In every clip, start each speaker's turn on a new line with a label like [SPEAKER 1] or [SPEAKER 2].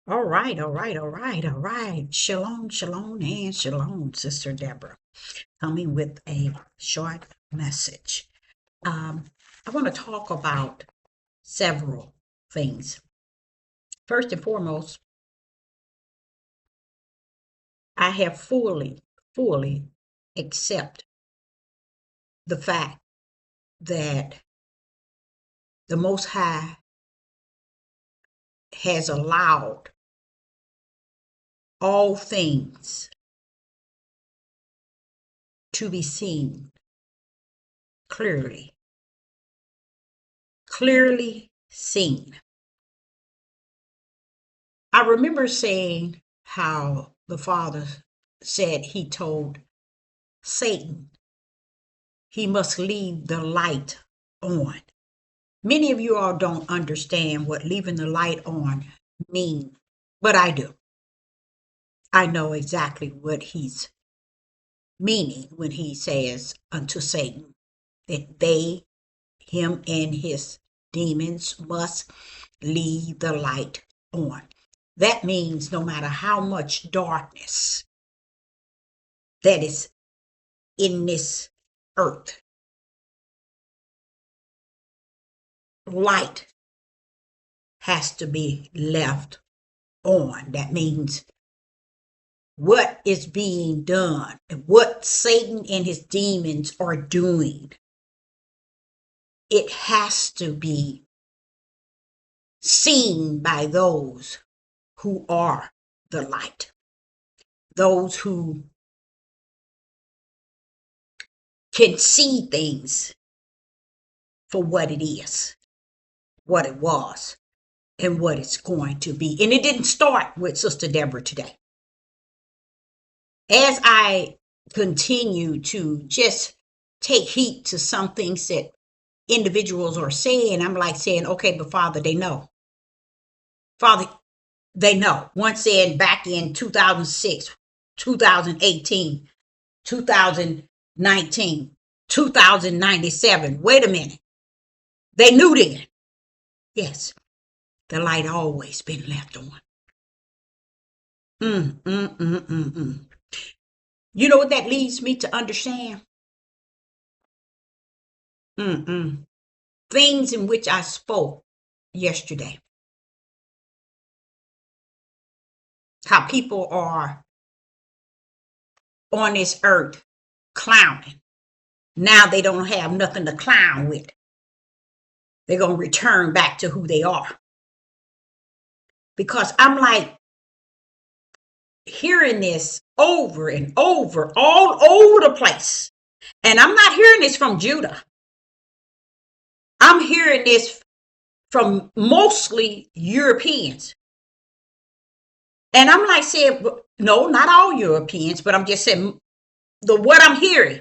[SPEAKER 1] All right, all right, all right, all right. Shalom, shalom, and shalom, Sister Deborah. Coming with a short message. I want to talk about several things. First and foremost, I have fully accept the fact that the Most High has allowed all things to be seen clearly, clearly seen. I remember saying how the Father said he told Satan he must leave the light on. Many of you all don't understand what leaving the light on means, but I do. I know exactly what he's meaning when he says unto Satan that him and his demons must leave the light on. That means no matter how much darkness that is in this earth, light has to be left on. That means what is being done and what Satan and his demons are doing, it has to be seen by those who are the light, those who can see things for what it is, what it was, and what it's going to be. And it didn't start with Sister Deborah today. As I continue to just take heed to some things that individuals are saying, I'm like saying, okay, but Father, they know. Father, they know. One said back in 2006, 2018, 2019, 2097. Wait a minute. They knew then. Yes, the light always been left on. You know what that leads me to understand? Things in which I spoke yesterday. How people are on this earth clowning. Now they don't have nothing to clown with. They're going to return back to who they are. Because I'm like hearing this over and over, all over the place. And I'm not hearing this from Judah. I'm hearing this from mostly Europeans. And I'm like saying, no, not all Europeans, but I'm just saying what I'm hearing.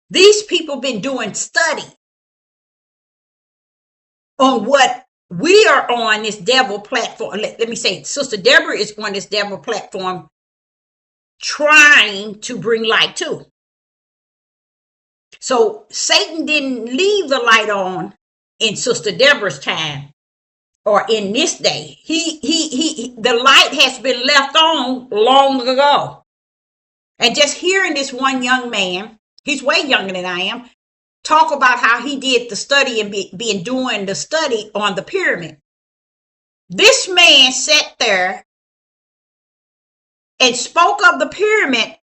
[SPEAKER 1] These people been doing study on what we are on this devil platform. Let me say, Sister Deborah is on this devil platform trying to bring light to. So Satan didn't leave the light on in Sister Deborah's time or in this day. The light has been left on long ago. And just hearing this one young man, he's way younger than I am, talk about how he did the study and been doing the study on the pyramid. This man sat there and spoke of the pyramid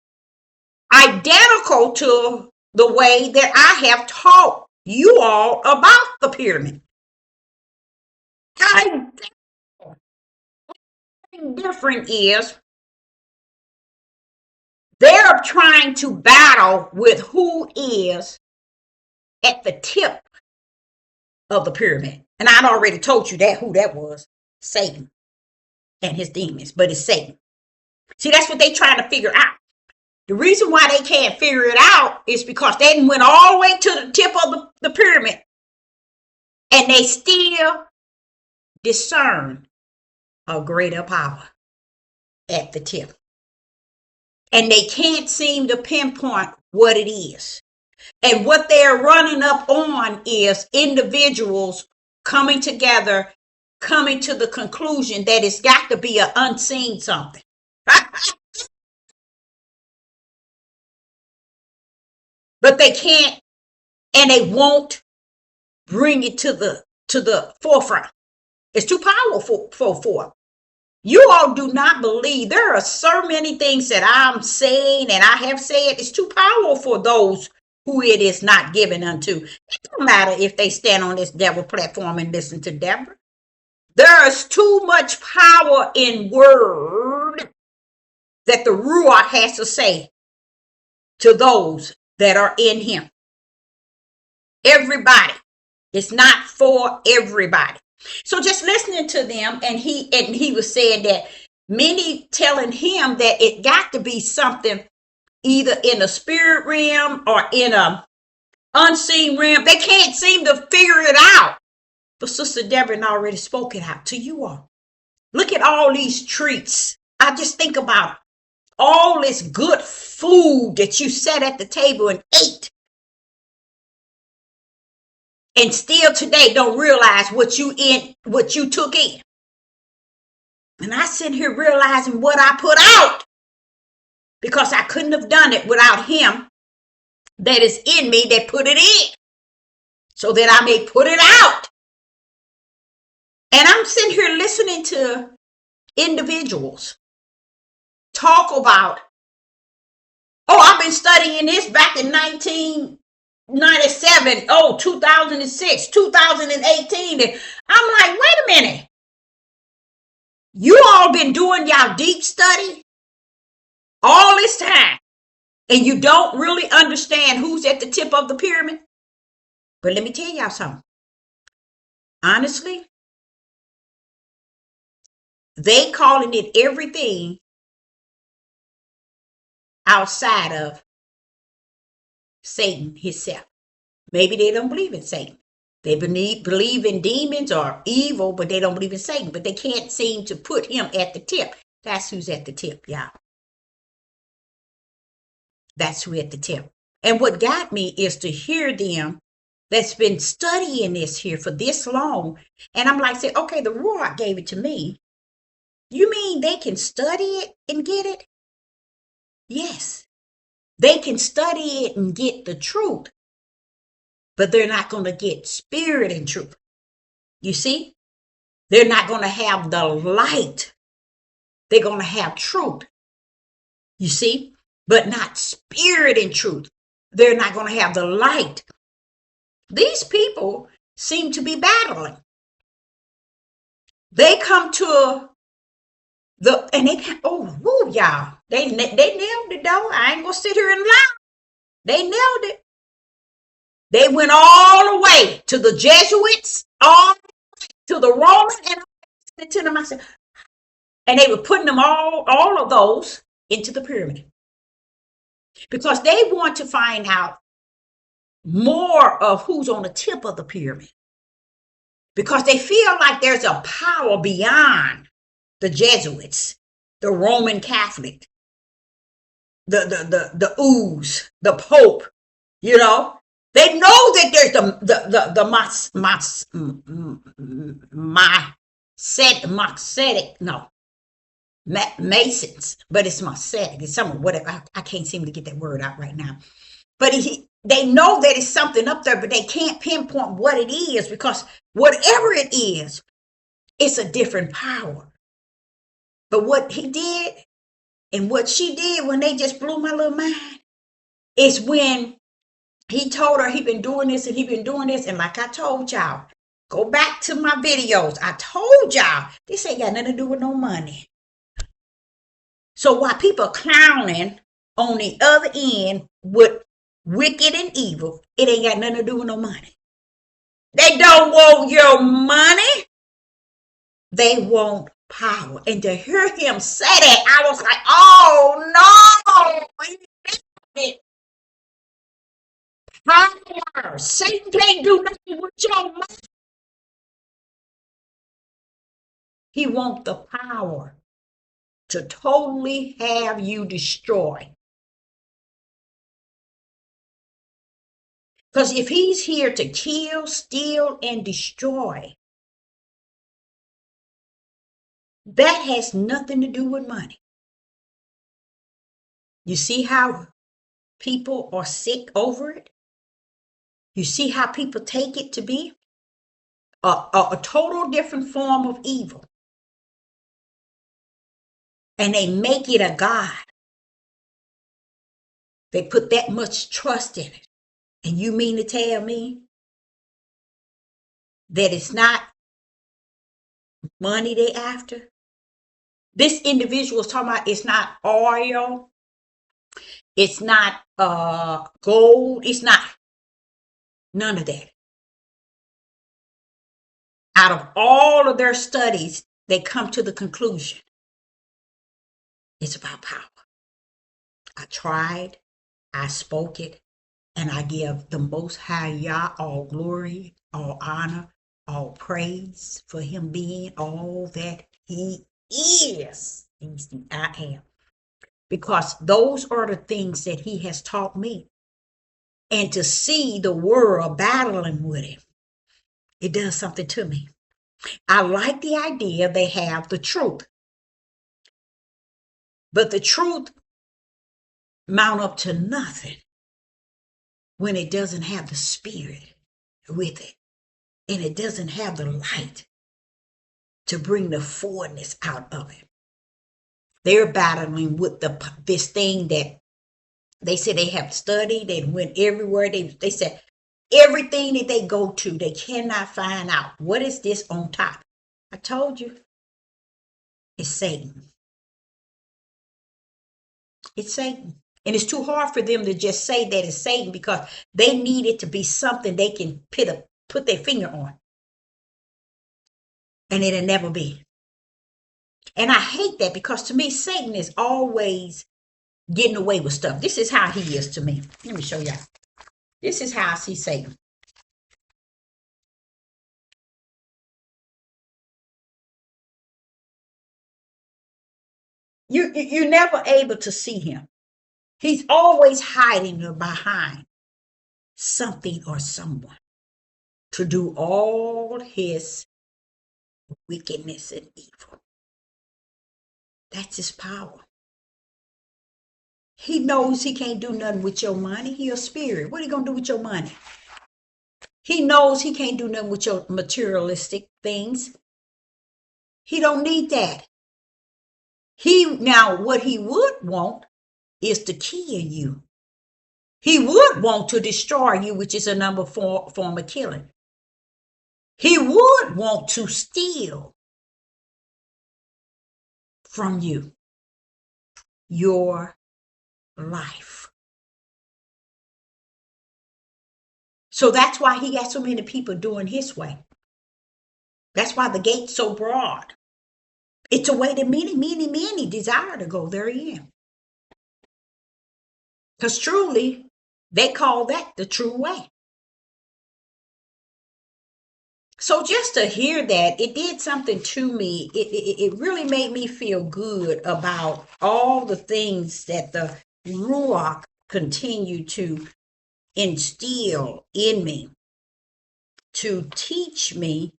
[SPEAKER 1] identical to the way that I have taught you all about the pyramid. How different is they're trying to battle with who is at the tip of the pyramid. And I'd already told you that who that was. Satan and his demons, but it's Satan. See, that's what they're trying to figure out. The reason why they can't figure it out is because they went all the way to the tip of the pyramid and they still discern a greater power at the tip. And they can't seem to pinpoint what it is. And what they're running up on is individuals coming together, coming to the conclusion that it's got to be an unseen something. But they can't, and they won't bring it to the forefront. It's too powerful for. You all do not believe. There are so many things that I'm saying and I have said. It's too powerful for those who it is not given unto. It don't matter if they stand on this devil platform and listen to Deborah. There's too much power in word that the Ruach has to say to those that are in him. Everybody. It's not for everybody. So just listening to them, and he was saying that many telling him that it got to be something either in the spirit realm or in a unseen realm. They can't seem to figure it out. But Sister Deborah already spoke it out to you all. Look at all these treats. I just think about all this good food that you sat at the table and ate. And still today don't realize what you took in. And I sit here realizing what I put out, because I couldn't have done it without him that is in me that put it in, so that I may put it out. And I'm sitting here listening to individuals talk about, oh, I've been studying this back in 1997, 2006, 2018. And I'm like, wait a minute. You all been doing y'all deep study all this time, and you don't really understand who's at the tip of the pyramid? But let me tell y'all something. Honestly, they calling it everything outside of Satan himself. Maybe they don't believe in Satan. They believe in demons or evil, but they don't believe in Satan. But they can't seem to put him at the tip. That's who's at the tip, y'all. That's who at the tip. And what got me is to hear them that's been studying this here for this long. And I'm like, say, okay, the Ruach gave it to me. You mean they can study it and get it? Yes. They can study it and get the truth, but they're not going to get spirit and truth. You see? They're not going to have the light. They're going to have truth. You see? But not spirit and truth. They're not going to have the light. These people seem to be battling. They come to y'all. They nailed it though. I ain't going to sit here and lie. They nailed it. They went all the way to the Jesuits, all to the Romans, and I listened to them. I said, and they were putting them all of those into the pyramid, because they want to find out more of who's on the tip of the pyramid, because they feel like there's a power beyond the Jesuits, the Roman Catholic, the ooze, the Pope. You know, they know that there's Masons, but it's Masonic. It's somewhere, whatever. I can't seem to get that word out right now. But they know that it's something up there, but they can't pinpoint what it is, because whatever it is, it's a different power. But what he did and what she did when they just blew my little mind is when he told her he been doing this and he been doing this. And like I told y'all, go back to my videos. I told y'all, this ain't got nothing to do with no money. So while people clowning on the other end with wicked and evil, it ain't got nothing to do with no money. They don't want your money. They want power. And to hear him say that, I was like, oh no. Power. Satan can't do nothing with your money. He wants the power to totally have you destroyed. Because if he's here to kill, steal, and destroy, That has nothing to do with money. You see how people are sick over it? You see how people take it to be a total different form of evil. And they make it a God. They put that much trust in it. And you mean to tell me that it's not money they after? This individual is talking about it's not oil, it's not gold, it's not none of that. Out of all of their studies, they come to the conclusion it's about power. I tried, I spoke it, and I give the Most High Yah all glory, all honor, all praise for him being all that he is. He's the I am. Because those are the things that he has taught me. And to see the world battling with him, it does something to me. I like the idea they have the truth. But the truth mount up to nothing when it doesn't have the spirit with it. And it doesn't have the light to bring the fullness out of it. They're battling with this thing that they said they have studied and went everywhere. They said everything that they go to, they cannot find out. What is this on top? I told you, it's Satan. It's Satan. And it's too hard for them to just say that it's Satan because they need it to be something they can put their finger on. And it'll never be. And I hate that because to me, Satan is always getting away with stuff. This is how he is to me. Let me show y'all. This is how I see Satan. You're never able to see him. He's always hiding behind something or someone to do all his wickedness and evil. That's his power. He knows he can't do nothing with your money. He a spirit. What are you going to do with your money? He knows he can't do nothing with your materialistic things. He don't need that. What he would want is to kill you. He would want to destroy you, which is a number form of killing. He would want to steal from you your life. So that's why he got so many people doing his way. That's why the gate's so broad. It's a way that many desire to go therein. Because truly, they call that the true way. So just to hear that, it did something to me. It really made me feel good about all the things that the Ruach continued to instill in me, to teach me,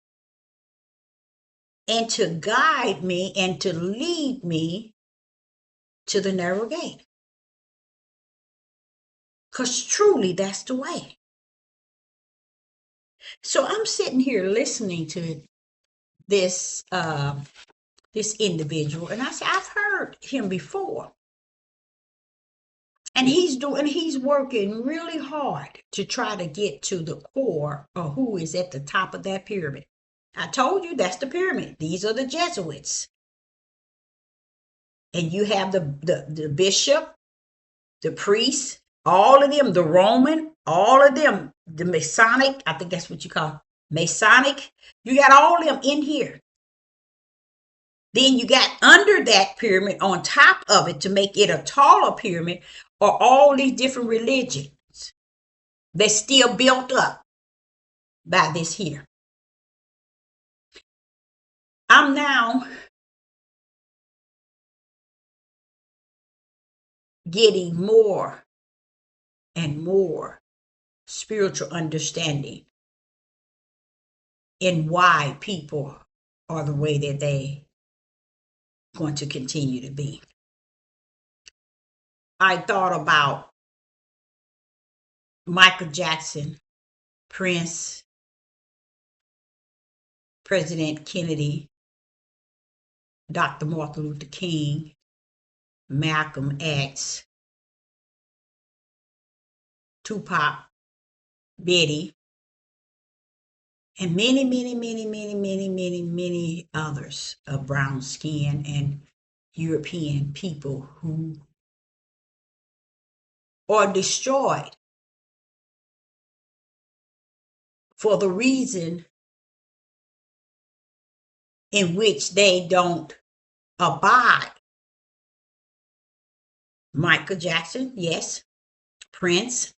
[SPEAKER 1] and to guide me, and to lead me to the narrow gate. Because truly, that's the way. So I'm sitting here listening to this individual, and I said, I've heard him before. And he's working really hard to try to get to the core of who is at the top of that pyramid. I told you that's the pyramid. These are the Jesuits. And you have the bishop, the priest, all of them, the Roman, all of them, the Masonic, I think that's what you call Masonic. You got all of them in here. Then you got under that pyramid, on top of it, to make it a taller pyramid, are all these different religions that's still built up by this here. I'm now getting more and more spiritual understanding in why people are the way that they going to continue to be. I thought about Michael Jackson, Prince, President Kennedy, Dr. Martin Luther King, Malcolm X, Tupac, Betty, and many, many, many, many, many, many, many others of brown skin and European people who are destroyed for the reason in which they don't abide. Michael Jackson, yes. Prince,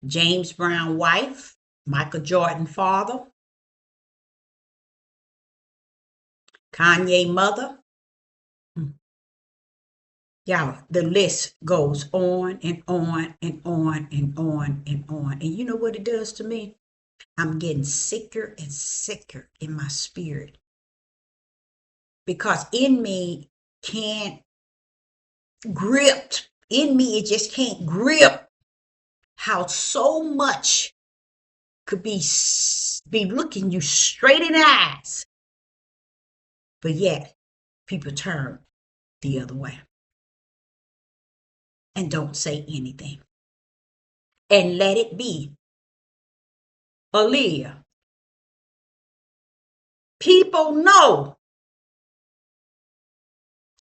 [SPEAKER 1] James Brown wife, Michael Jordan father, Kanye mother. Y'all, the list goes on and on and on and on and on. And you know what it does to me? I'm getting sicker and sicker in my spirit. Because in me can't grip, in me it just can't grip how so much could be looking you straight in the eyes. But yet, people turn the other way and don't say anything. And let it be. Aaliyah. People know.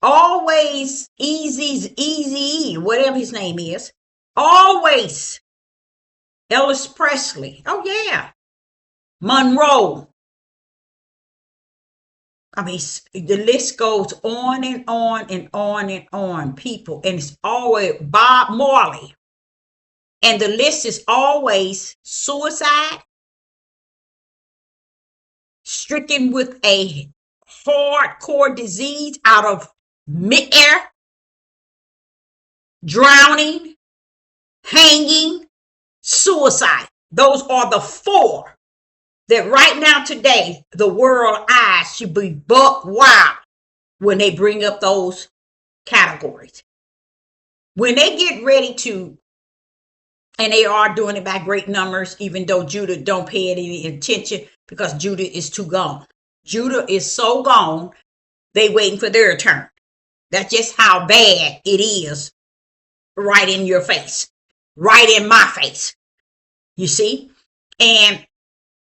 [SPEAKER 1] Always Easy, whatever his name is. Always. Elvis Presley. Oh, yeah. Monroe. I mean, the list goes on and on and on and on. People. And it's always Bob Marley. And the list is always suicide, stricken with a hardcore disease out of midair, drowning, hanging, suicide. Those are the four that right now today, the world eyes should be buck wild when they bring up those categories. When they get ready to, and they are doing it by great numbers, even though Judah don't pay it any attention because Judah is too gone. Judah is so gone, they waiting for their turn. That's just how bad it is right in your face, right in my face. You see? And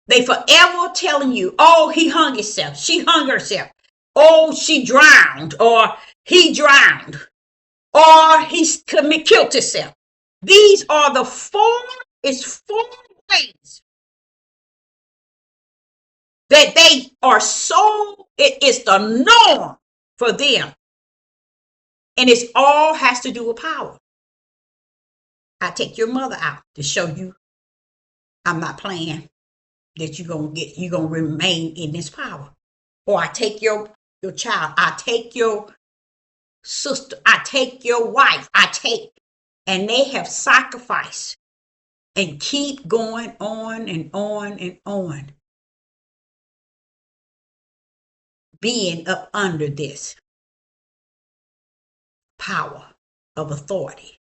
[SPEAKER 1] they forever telling you, oh, he hung himself. She hung herself. Oh, she drowned, or he drowned, or he killed himself. These are the four ways that they are so, it is the norm for them. And it's all has to do with power. I take your mother out to show you I'm not playing, that you're gonna remain in this power. Or I take your child, I take your sister, I take your wife, and they have sacrificed and keep going on and on and on, being up under this power of authority.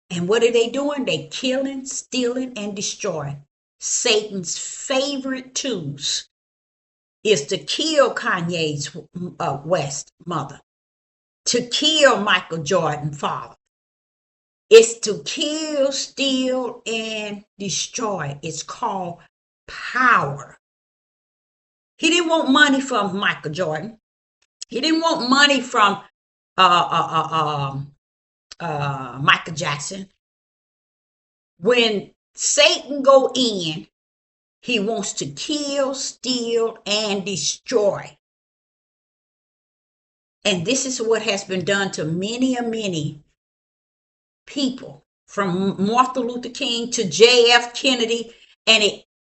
[SPEAKER 1] And what are they doing? They killing, stealing, and destroying. Satan's favorite tools is to kill Kanye's West mother, to kill Michael Jordan father. It's to kill, steal, and destroy. It's called power. He didn't want money from Michael Jordan. He didn't want money from Michael Jackson. When Satan go in, he wants to kill, steal, and destroy. And this is what has been done to many people, from Martin Luther King to J.F. Kennedy, and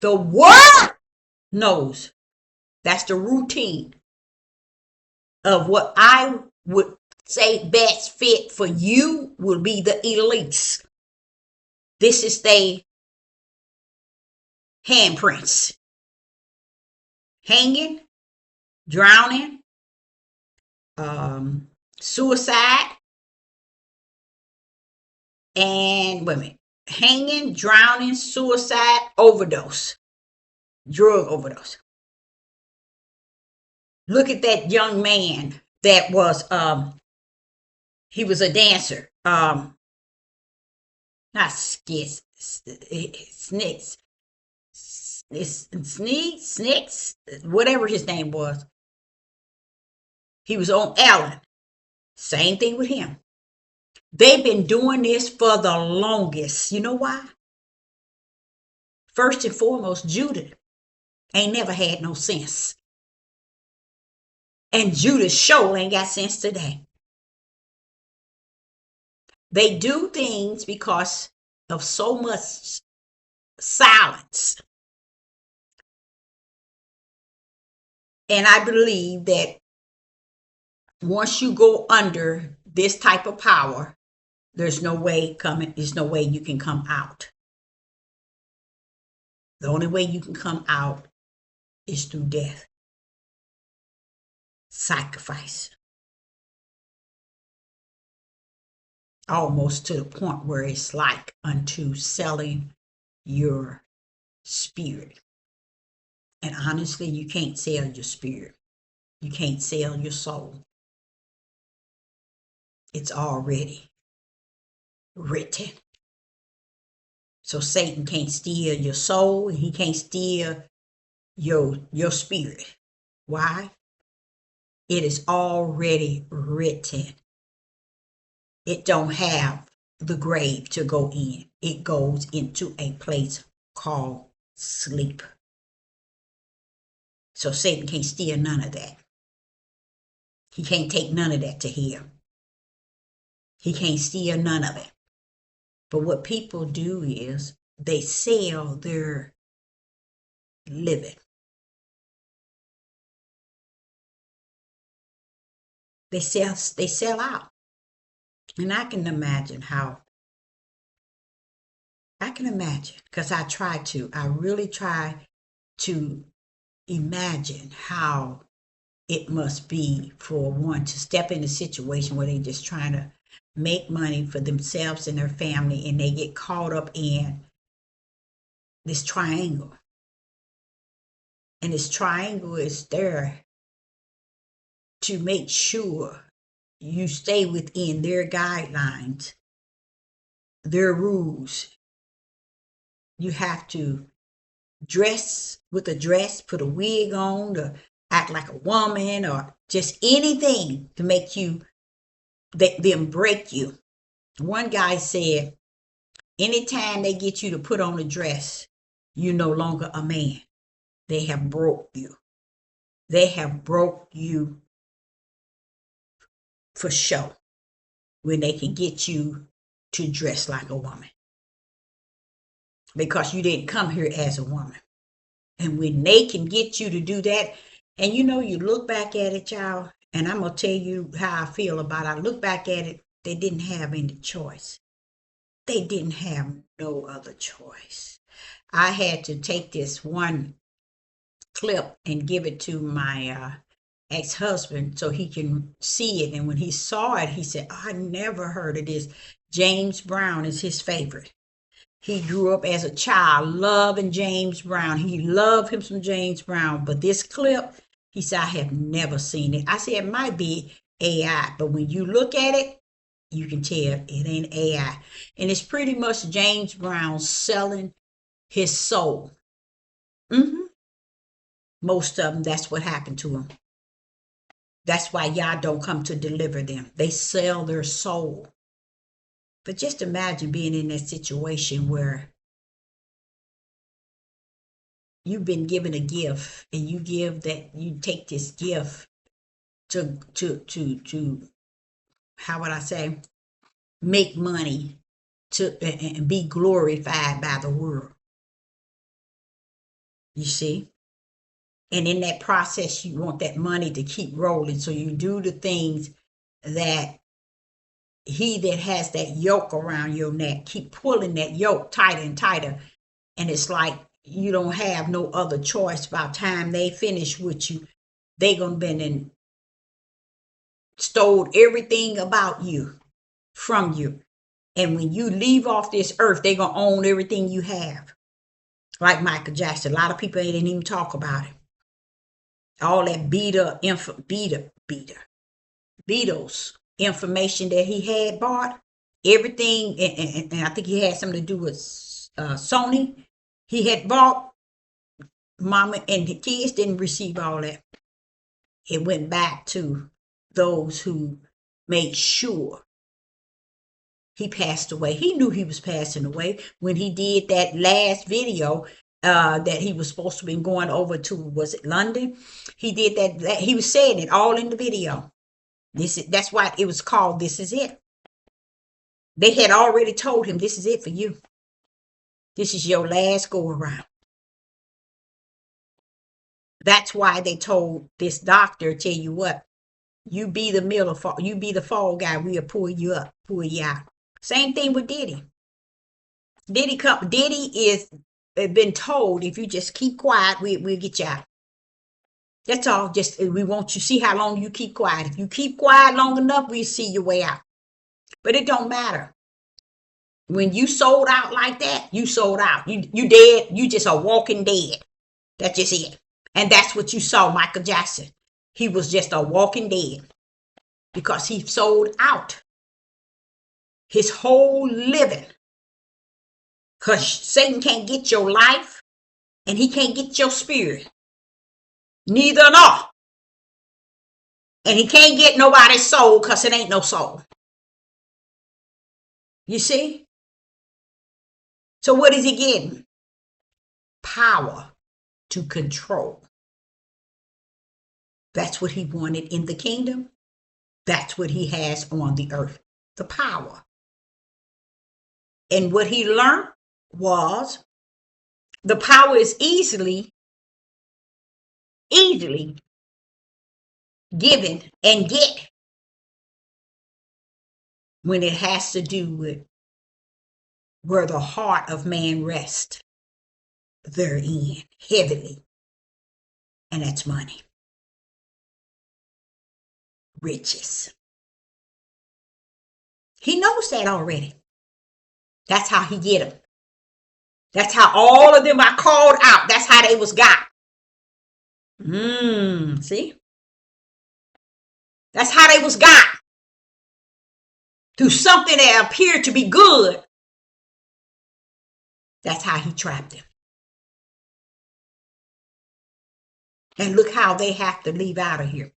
[SPEAKER 1] the world knows that's the routine of what I would say best fit for you will be the elites. This is their handprints. Hanging, drowning, suicide, and wait a minute, hanging, drowning, suicide, overdose, drug overdose. Look at that young man that was he was a dancer. Not skits, snicks, snicks, whatever his name was. He was on Ellen. Same thing with him. They've been doing this for the longest. You know why? First and foremost, Judah ain't never had no sense. And Judah sure ain't got sense today. They do things because of so much silence. And I believe that once you go under this type of power, there's no way you can come out. The only way you can come out is through death, sacrifice. Almost to the point where it's like unto selling your spirit. And honestly, you can't sell your spirit. You can't sell your soul. It's already written. So Satan can't steal your soul, and he can't steal your spirit. Why? It is already written. It don't have the grave to go in. It goes into a place called sleep. So Satan can't steal none of that. He can't take none of that to him. He can't steal none of it. But what people do is they sell their living. They sell out. And I can imagine, because I really try to imagine how it must be for one to step in a situation where they're just trying to make money for themselves and their family, and they get caught up in this triangle. And this triangle is there to make sure you stay within their guidelines, their rules. You have to dress with a dress, put a wig on, or act like a woman, or just anything to make them break you. One guy said, anytime they get you to put on a dress, you're no longer a man. They have broke you. They have broke you for show when they can get you to dress like a woman. Because you didn't come here as a woman. And when they can get you to do that, and you look back at it, y'all, and I'm going to tell you how I feel about it. I look back at it, they didn't have any choice. They didn't have no other choice. I had to take this one clip and give it to my ex-husband so he can see it. And when he saw it, he said, I never heard of this. James Brown is his favorite. He grew up as a child loving James Brown. He loved him some James Brown. But this clip, he said, I have never seen it. I said, it might be AI. But when you look at it, you can tell it ain't AI. And it's pretty much James Brown selling his soul. Most of them, that's what happened to them. That's why y'all don't come to deliver them. They sell their soul. But just imagine being in that situation where you've been given a gift, and you take this gift to how would I say, make money and be glorified by the world. You see? And in that process, you want that money to keep rolling. So you do the things that he that has that yoke around your neck, keep pulling that yoke tighter and tighter. And it's like you don't have no other choice. By the time they finish with you, they going to be in stole everything about you from you. And when you leave off this earth, they're going to own everything you have. Like Michael Jackson. A lot of people didn't even talk about it. All that Beatles information that he had bought, everything, and I think he had something to do with Sony. He had bought, mama and the kids didn't receive all that. It went back to those who made sure he passed away. He knew he was passing away when he did that last video that he was supposed to be going over to, was it London? He did that. He was saying it all in the video. That's why it was called This Is It. They had already told him, this is it for you. This is your last go around. That's why they told this doctor, tell you what, you be the fall guy, we'll pull you up, pull you out. Same thing with Diddy. Diddy is been told, if you just keep quiet, we'll get you out. That's all. Just we want you to see how long you keep quiet. If you keep quiet long enough, we'll see your way out. But it don't matter. When you sold out like that, you sold out. You dead. You just a walking dead. That's just it. And that's what you saw Michael Jackson. He was just a walking dead because he sold out his whole living. Because Satan can't get your life and he can't get your spirit. Neither nor. And he can't get nobody's soul because it ain't no soul. You see? So what is he getting? Power to control. That's what he wanted in the kingdom. That's what he has on the earth. The power. And what he learned was the power is easily given and get when it has to do with where the heart of man rests therein heavily. And that's money. Riches. He knows that already. That's how he get them. That's how all of them are called out. That's how they was got. See? That's how they was got. Through something that appeared to be good. That's how he trapped them. And look how they have to leave out of here.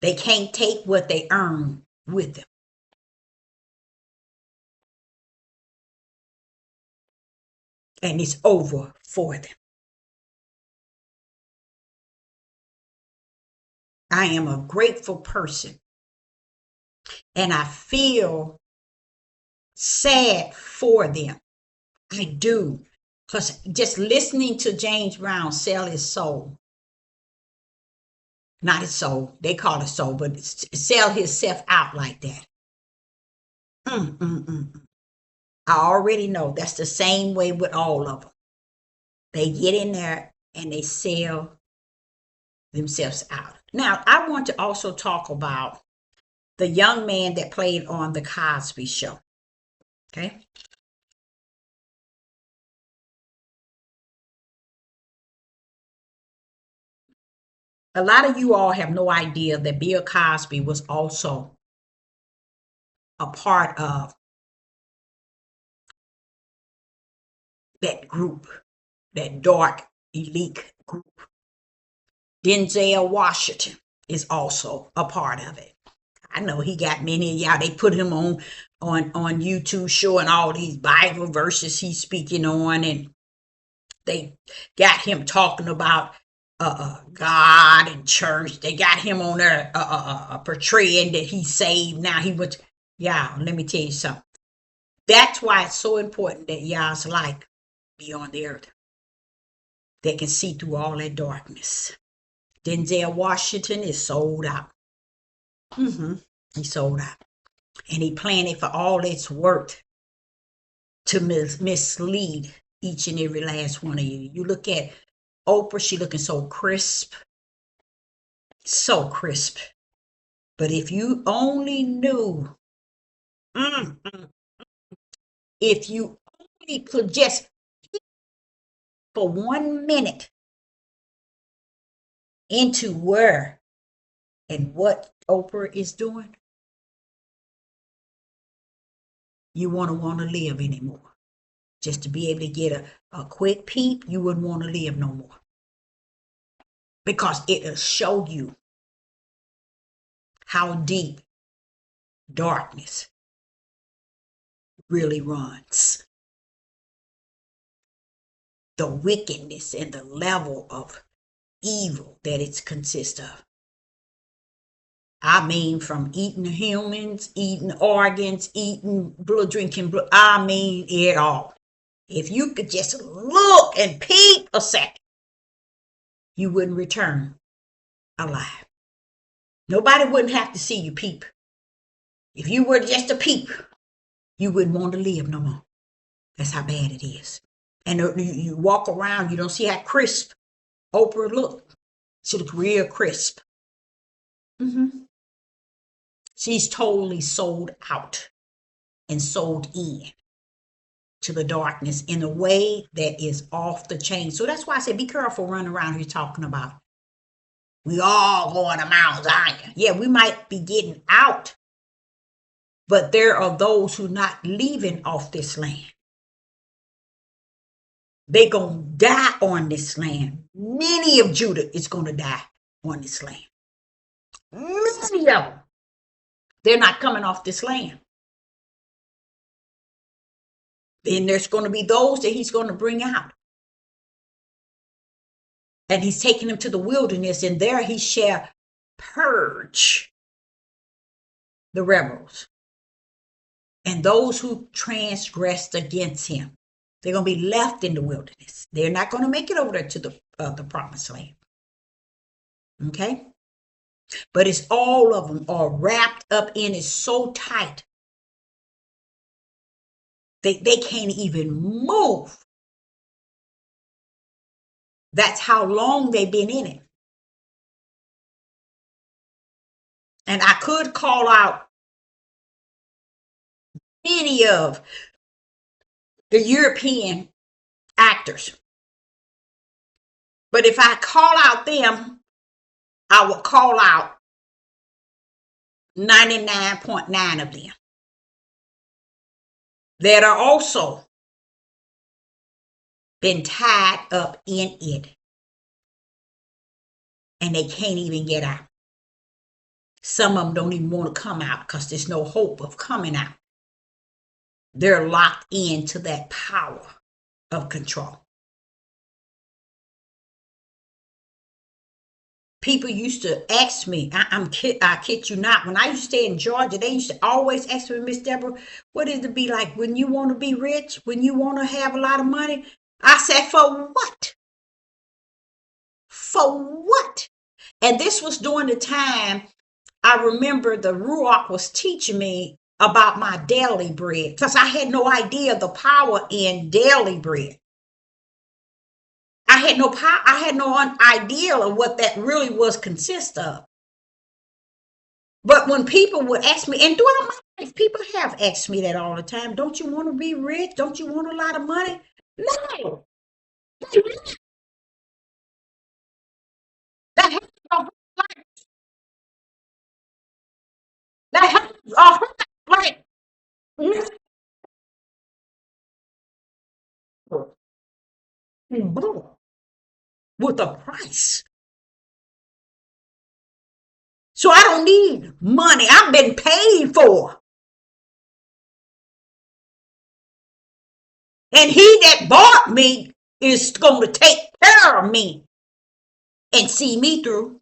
[SPEAKER 1] They can't take what they earn with them. And it's over for them. I am a grateful person. And I feel sad for them. I do. Because just listening to James Brown sell his soul. Not his soul. They call it soul. But sell himself out like that. I already know that's the same way with all of them. They get in there and they sell themselves out. Now, I want to also talk about the young man that played on The Cosby Show. Okay? A lot of you all have no idea that Bill Cosby was also a part of that group, that dark elite group. Denzel Washington is also a part of it. I know he got many of y'all. They put him on YouTube showing all these Bible verses he's speaking on, and they got him talking about God and church. They got him on there portraying that he's saved. Now he was, y'all, let me tell you something. That's why it's so important that y'all's light be on the earth. They can see through all that darkness. Denzel Washington is sold out. He sold out. And he planned it for all it's worth to mislead each and every last one of you. You look at Oprah, she looking so crisp. So crisp. But if you only knew, if you only could just for 1 minute into where and what Oprah is doing, you wouldn't want to live anymore. Just to be able to get a quick peep, you wouldn't want to live no more. Because it'll show you how deep darkness really runs. The wickedness and the level of evil that it consists of. I mean, from eating humans, eating organs, eating blood, drinking blood. I mean it all. If you could just look and peep a second, you wouldn't return alive. Nobody wouldn't have to see you peep. If you were just a peep, you wouldn't want to live no more. That's how bad it is. And you walk around, you don't see how crisp Oprah look. She look real crisp. She's totally sold out and sold in to the darkness in a way that is off the chain. So that's why I said, be careful running around here talking about we all going to Mount Zion. Yeah, we might be getting out, but there are those who not leaving off this land. They're going to die on this land. Many of Judah is going to die on this land. Many of them. They're not coming off this land. Then there's going to be those that he's going to bring out. And he's taking them to the wilderness, and there he shall purge the rebels and those who transgressed against him. They're going to be left in the wilderness. They're not going to make it over there to the promised land. Okay? But it's all of them are wrapped up in it so tight. They can't even move. That's how long they've been in it. And I could call out many of the European actors. But if I call out them, I will call out 99.9 of them that are also been tied up in it. And they can't even get out. Some of them don't even want to come out because there's no hope of coming out. They're locked into that power of control. People used to ask me, I kid you not, when I used to stay in Georgia, they used to always ask me, Miss Deborah, what is it be like when you want to be rich, when you want to have a lot of money? I said, for what? For what? And this was during the time I remember the Ruach was teaching me about my daily bread because I had no idea the power in daily bread. I had no idea of what that really was consist of. But when people would ask me, and throughout my life, people have asked me that all the time, don't you want to be rich? Don't you want a lot of money? No. That has a whole life. That has a whole life. With a price. So I don't need money. I've been paid for. And he that bought me is going to take care of me and see me through.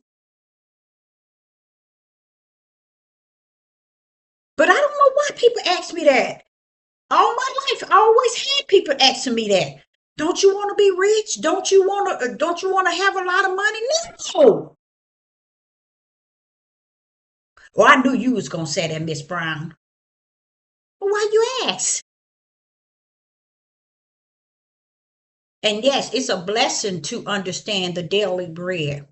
[SPEAKER 1] But I don't know why people ask me that. All my life, I always had people asking me that. Don't you want to be rich? Don't you want to have a lot of money? No. Well, I knew you was going to say that, Miss Brown. Well, why you ask? And yes, it's a blessing to understand the daily bread.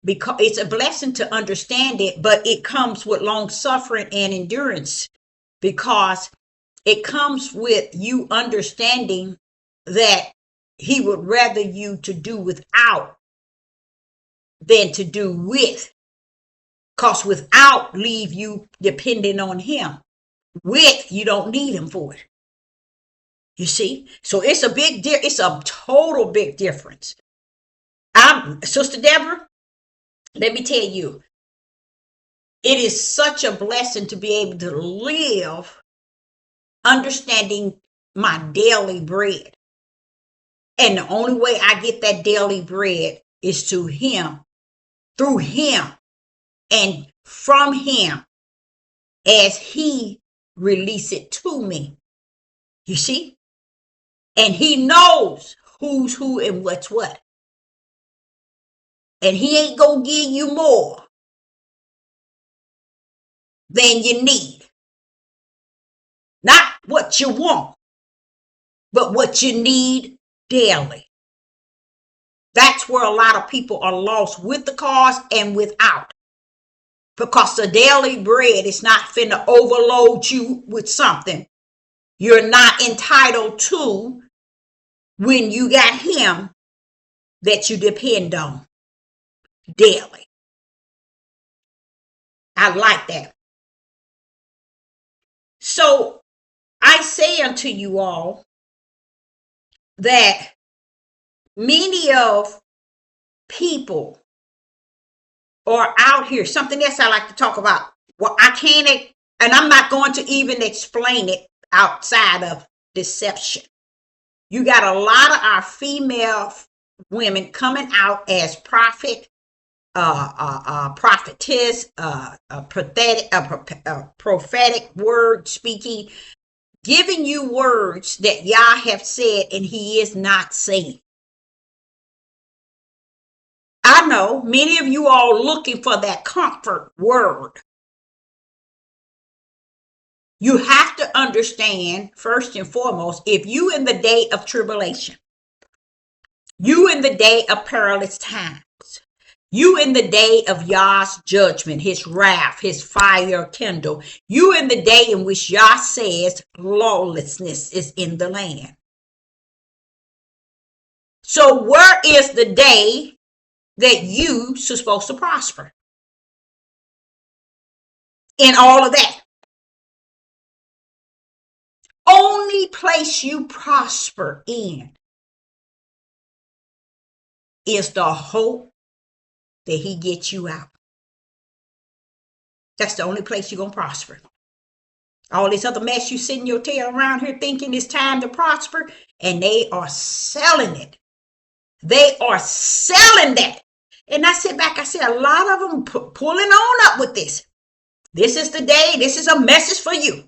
[SPEAKER 1] because it's a blessing to understand it, but it comes with long suffering and endurance, because it comes with you understanding that he would rather you to do without than to do with, because without leave you depending on him. With, you don't need him for it. You see? So it's a it's a total big difference. Sister Deborah, let me tell you, it is such a blessing to be able to live understanding my daily bread. And the only way I get that daily bread is to him, through him, and from him as he release it to me. You see? And he knows who's who and what's what. And he ain't gonna give you more than you need. Not what you want, but what you need daily. That's where a lot of people are lost, with the cause and without. Because the daily bread is not finna overload you with something you're not entitled to when you got him that you depend on daily. I like that. So I say unto you all that many of people are out here. Something else I like to talk about. Well, I can't, and I'm not going to even explain it outside of deception. You got a lot of our female women coming out as prophet, prophetess, prophetic word speaking, giving you words that Yah have said and he is not saying. I know many of you are looking for that comfort word. You have to understand, first and foremost, if you in the day of tribulation, you in the day of perilous times, you in the day of Yah's judgment, his wrath, his fire kindle, you in the day in which Yah says lawlessness is in the land. So where is the day that you supposed to prosper in all of that? Only place you prosper in is the hope that he gets you out. That's the only place you're going to prosper. All this other mess you sitting your tail around here thinking it's time to prosper, and they are selling it. They are selling that. And I sit back, I said, a lot of them pulling on up with this. This is the day. This is a message for you.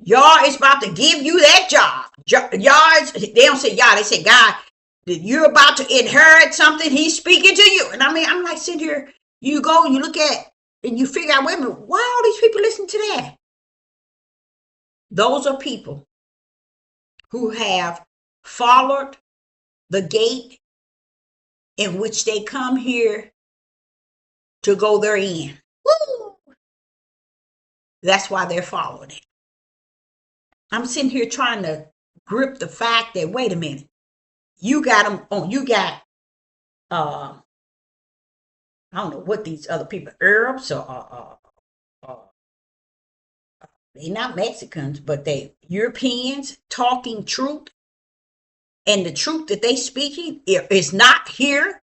[SPEAKER 1] Y'all is about to give you that job. Y'all, they don't say y'all, they say God. You're about to inherit something. He's speaking to you. And I mean, I'm like sitting here, you go, you look at, and you figure out, wait a minute, why all these people listen to that? Those are people who have followed the gate in which they come here to go their end. Woo! That's why they're following it. I'm sitting here trying to grip the fact that, wait a minute, you got them on, you got, I don't know what these other people, Arabs or they're not Mexicans, but they Europeans talking truth. And the truth that they speaking is not here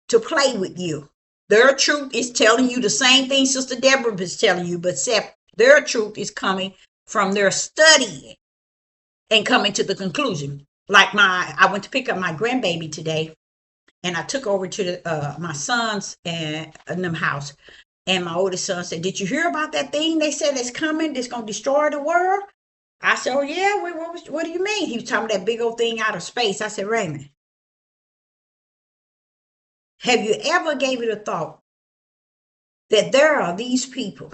[SPEAKER 1] to play with you. Their truth is telling you the same thing Sister Deborah is telling you, but except their truth is coming from their studying and coming to the conclusion. Like I went to pick up my grandbaby today, and I took over to my son's and them house. And my oldest son said, did you hear about that thing they said is coming that's going to destroy the world? I said, oh, yeah, what do you mean? He was talking about that big old thing out of space. I said, Raymond, have you ever gave it a thought that there are these people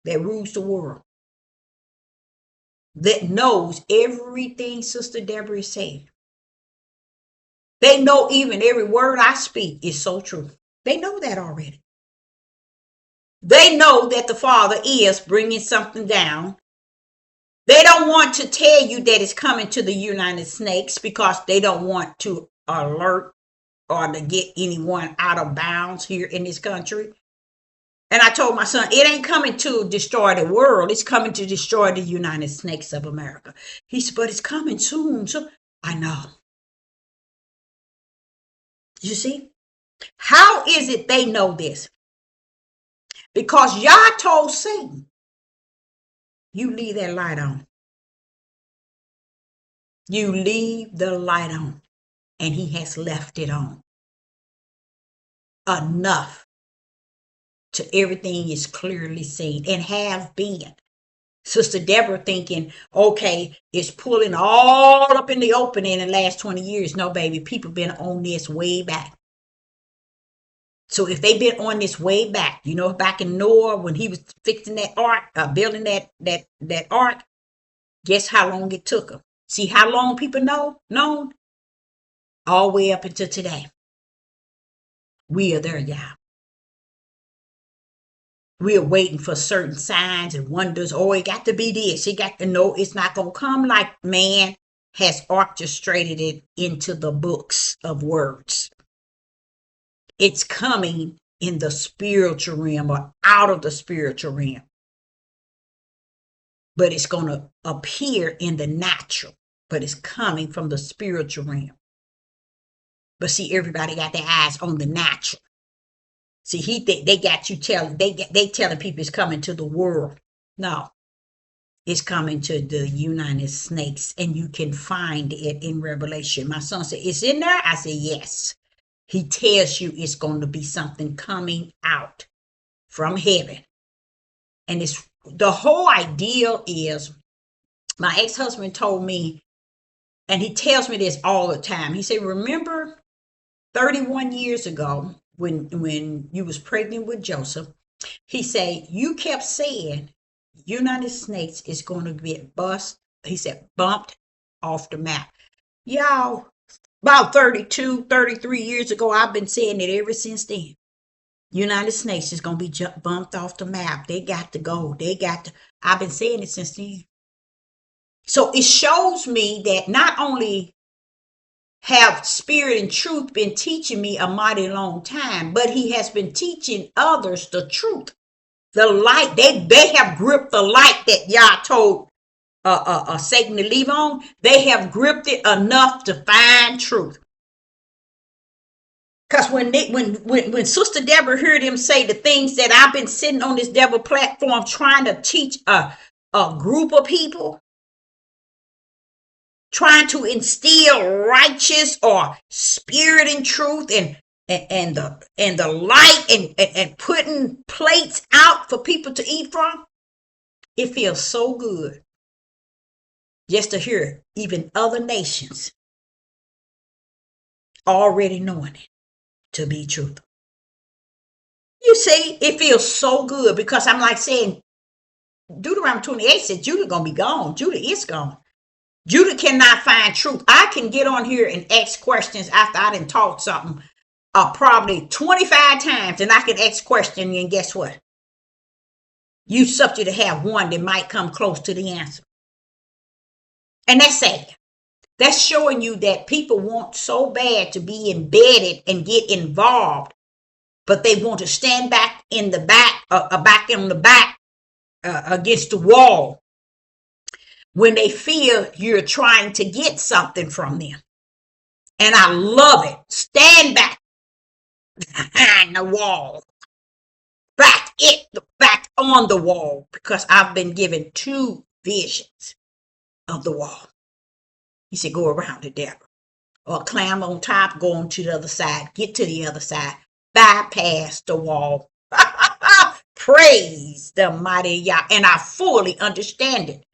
[SPEAKER 1] that rules the world that knows everything Sister Deborah is saying? They know even every word I speak is so true. They know that already. They know that the Father is bringing something down. They don't want to tell you that it's coming to the United Snakes because they don't want to alert or to get anyone out of bounds here in this country. And I told my son, it ain't coming to destroy the world. It's coming to destroy the United Snakes of America. He said, but it's coming soon. So I know. You see? How is it they know this? Because Yah told Satan, you leave that light on. You leave the light on. And he has left it on. Enough to everything is clearly seen and have been. Sister Deborah thinking, okay, it's pulling all up in the open in the last 20 years. No, baby, people been on this way back. So if they've been on this way back, you know, back in Noah when he was fixing that ark, building that ark, guess how long it took them? See how long people known? All the way up until today. We are there, y'all. We are waiting for certain signs and wonders. Oh, it got to be this. It got to know it's not going to come like man has orchestrated it into the books of words. It's coming in the spiritual realm or out of the spiritual realm. But it's going to appear in the natural. But it's coming from the spiritual realm. But see, everybody got their eyes on the natural. See, they got you telling, they telling people it's coming to the world. No, it's coming to the United Snakes, and you can find it in Revelation. My son said, it's in there? I said, yes. He tells you it's going to be something coming out from heaven. And it's the whole idea is, my ex-husband told me, and he tells me this all the time. He said, remember 31 years ago, when you was pregnant with Joseph, he said, you kept saying United States is going to get bumped off the map. Y'all, about 33 years ago, I've been saying it ever since then. United States is going to be bumped off the map. They got to go. I've been saying it since then. So it shows me that not only have Spirit and Truth been teaching me a mighty long time, but he has been teaching others the truth, the light. They have gripped the light that Yah told Satan to leave on. They have gripped it enough to find truth. Because when Sister Deborah heard him say the things that I've been sitting on this devil platform trying to teach a group of people, trying to instill righteous or spirit and truth and the light and putting plates out for people to eat from, it feels so good just to hear even other nations already knowing it to be truth. You see, it feels so good because I'm like saying, Deuteronomy 28 said Judah gonna be gone. Judah is gone. Judah cannot find truth. I can get on here and ask questions after I done taught something probably 25 times, and I can ask questions, and guess what? You subject to have one that might come close to the answer. And that's sad. That's showing you that people want so bad to be embedded and get involved, but they want to stand back in the back, against the wall when they feel you're trying to get something from them. And I love it. Stand back behind the wall. Back on the wall, because I've been given 2 visions of the wall. He said, go around it, Deborah. Or climb on top, go on to the other side, get to the other side, bypass the wall. Praise the mighty Yah. And I fully understand it.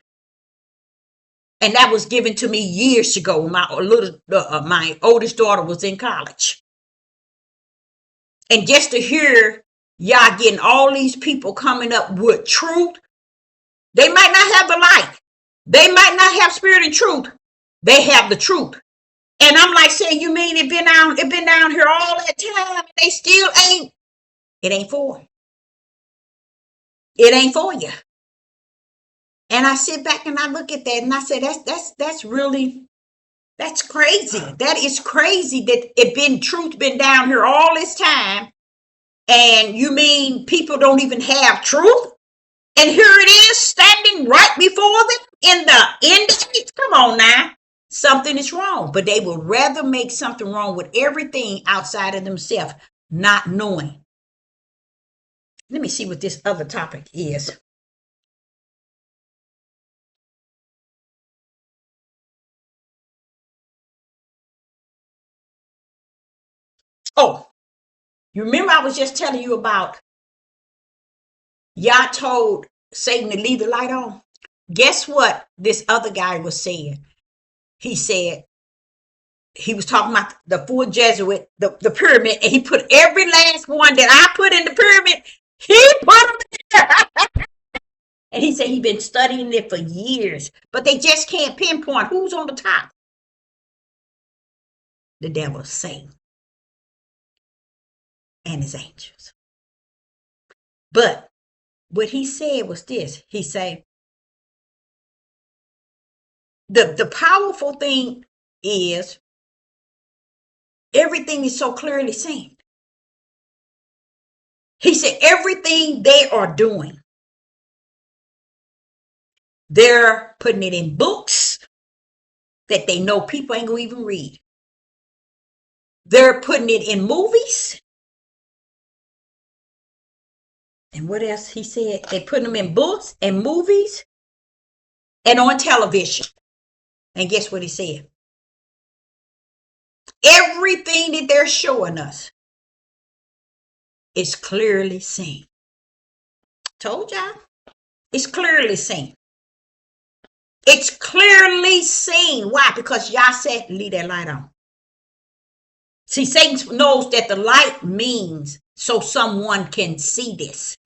[SPEAKER 1] And that was given to me years ago when my oldest daughter was in college. And just to hear Yah getting all these people coming up with truth, they might not have the light. They might not have spirit and truth. They have the truth. And I'm like saying, you mean it been down here all that time and they still ain't, it ain't for you. It ain't for you. And I sit back and I look at that and I say, that's really, that's crazy. That is crazy that truth been down here all this time. And you mean people don't even have truth? And here it is standing right before them in the end. Come on now. Something is wrong. But they will rather make something wrong with everything outside of themselves, not knowing. Let me see what this other topic is. Oh, you remember I was just telling you about Yah told Satan to leave the light on? Guess what this other guy was saying? He said, he was talking about the full Jesuit, the pyramid, and he put every last one that I put in the pyramid, he put them there. And he said he'd been studying it for years, but they just can't pinpoint who's on the top. The devil, Satan, and his angels. But what he said was this. He said, the powerful thing is everything is so clearly seen. He said everything they are doing, they're putting it in books that they know people ain't gonna even read. They're putting it in movies. And what else he said? They put them in books and movies and on television. And guess what he said? Everything that they're showing us is clearly seen. Told y'all. It's clearly seen. It's clearly seen. Why? Because y'all said leave that light on. See, Satan knows that the light means so someone can see this.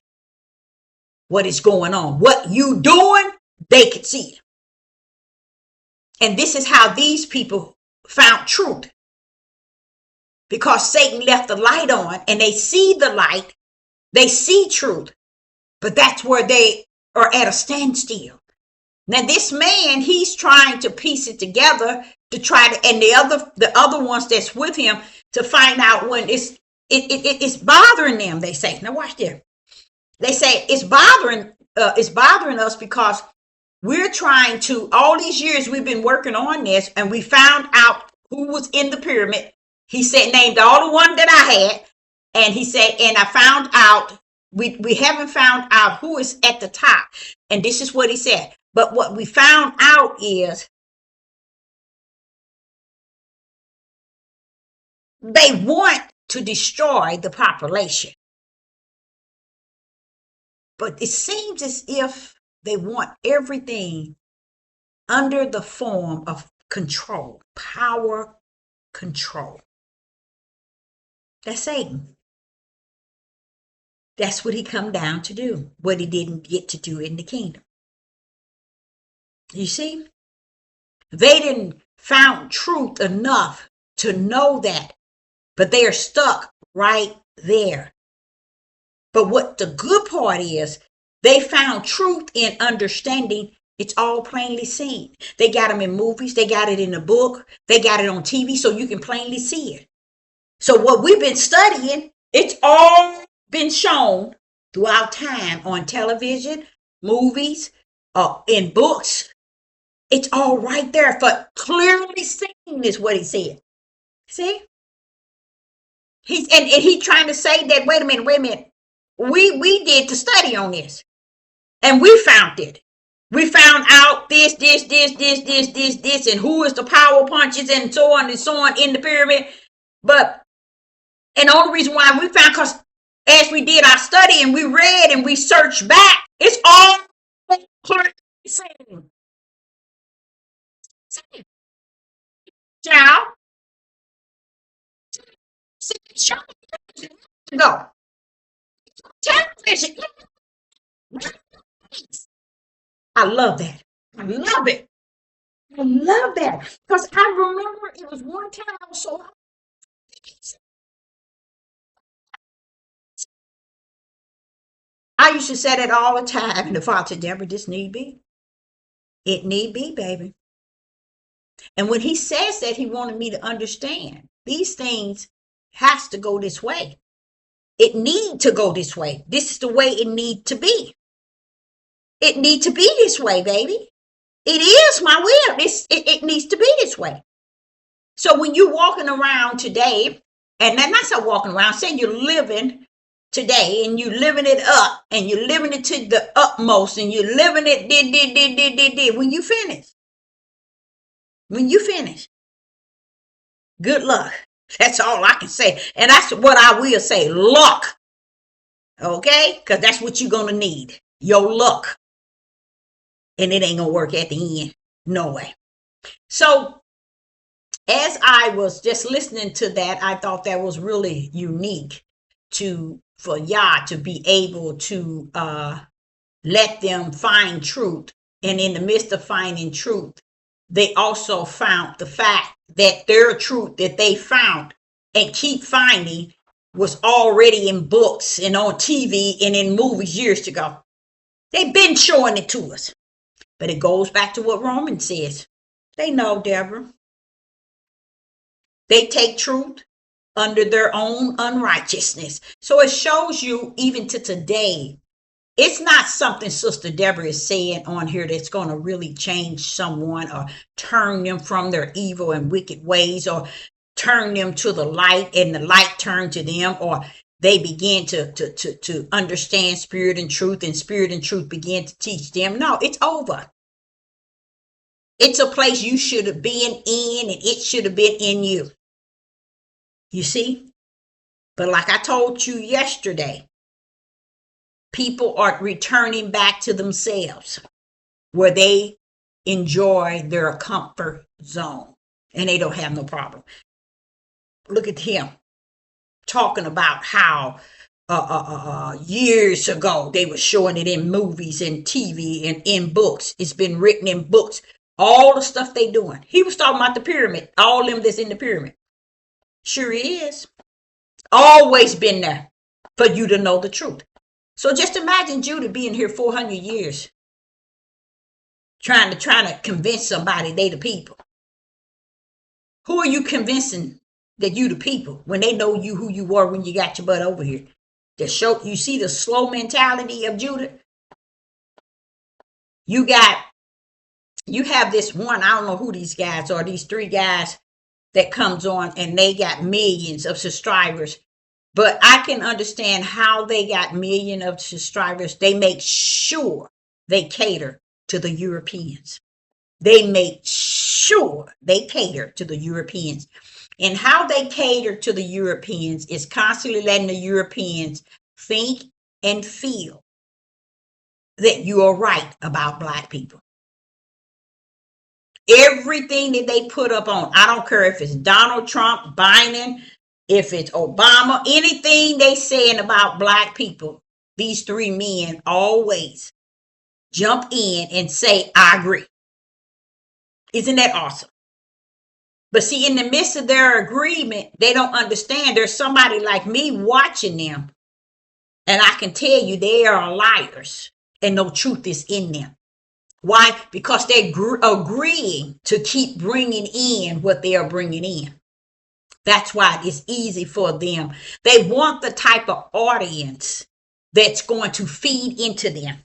[SPEAKER 1] What is going on. What you doing, they could see it. And this is how these people found truth. Because Satan left the light on and they see the light. They see truth. But that's where they are at a standstill. Now this man, he's trying to piece it together to try to, and the other ones that's with him to find out when it's bothering them. They say, now watch this. They say it's bothering us because we're trying to, all these years we've been working on this and we found out who was in the pyramid. He said, named all the one that I had. And he said, and I found out, we haven't found out who is at the top. And this is what he said. But what we found out is they want to destroy the population. But it seems as if they want everything under the form of control, power, control. That's Satan. That's what he come down to do, what he didn't get to do in the kingdom. You see, they didn't found truth enough to know that, but they are stuck right there. But what the good part is, they found truth in understanding. It's all plainly seen. They got them in movies. They got it in a book. They got it on TV so you can plainly see it. So what we've been studying, it's all been shown throughout time on television, movies, in books. It's all right there for clearly seen is what he said. See? And he's trying to say that, wait a minute. We did the study on this. And we found it. We found out this, and who is the power punches and so on in the pyramid. But, and the only reason why we found, because as we did our study and we read and we searched back, it's all clearly seen. Child. No. Television. I love that. I love it. I love that because I remember it was one time I was so I used to say that all the time, and the father said, Deborah, this need be. It need be, baby. And when he says that, he wanted me to understand these things has to go this way. It need to go this way. This is the way it need to be. It need to be this way, baby. It is my will. It needs to be this way. So when you're walking around today, and then not so walking around, say you're living today and you're living it up and you're living it to the utmost and you're living it did. When you finish, good luck. That's all I can say. And that's what I will say, luck. Okay? Because that's what you're going to need, your luck. And it ain't going to work at the end. No way. So as I was just listening to that, I thought that was really unique for Yah to be able to let them find truth. And in the midst of finding truth, they also found the fact that their truth that they found and keep finding was already in books and on TV and in movies years ago. They've been showing it to us. But it goes back to what Romans says. They know, Deborah. They take truth under their own unrighteousness. So it shows you even to today, it's not something Sister Deborah is saying on here that's going to really change someone or turn them from their evil and wicked ways or turn them to the light and the light turn to them, or they begin to understand spirit and truth begin to teach them. No, it's over. It's a place you should have been in and it should have been in you. You see? But like I told you yesterday, people are returning back to themselves where they enjoy their comfort zone and they don't have no problem. Look at him talking about how years ago they were showing it in movies and TV and in books. It's been written in books. All the stuff they doing. He was talking about the pyramid. All them that's in the pyramid. Sure is. Always been there for you to know the truth. So just imagine Judah being here 400 years. Trying to convince somebody they the people. Who are you convincing that you the people when they know you who you were when you got your butt over here? You see the slow mentality of Judah? You have this one, I don't know who these guys are, these three guys that comes on and they got millions of subscribers. But I can understand how they got millions of subscribers. They make sure they cater to the Europeans. They make sure they cater to the Europeans. And how they cater to the Europeans is constantly letting the Europeans think and feel that you are right about Black people. Everything that they put up on, I don't care if it's Donald Trump, Biden, if it's Obama, anything they saying about Black people, these three men always jump in and say, I agree. Isn't that awesome? But see, in the midst of their agreement, they don't understand there's somebody like me watching them. And I can tell you they are liars and no truth is in them. Why? Because they're agreeing to keep bringing in what they are bringing in. That's why it's easy for them. They want the type of audience that's going to feed into them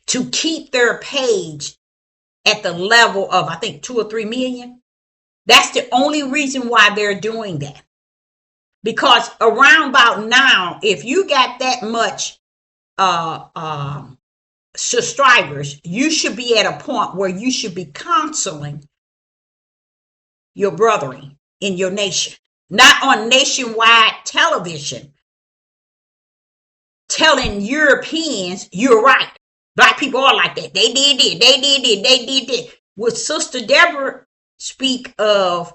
[SPEAKER 1] to keep their page at the level of, I think, 2 or 3 million. That's the only reason why they're doing that. Because around about now, if you got that much subscribers, you should be at a point where you should be counseling your brethren in your nation, not on nationwide television, telling Europeans you're right. Black people are like that. They did it. Would Sister Deborah speak of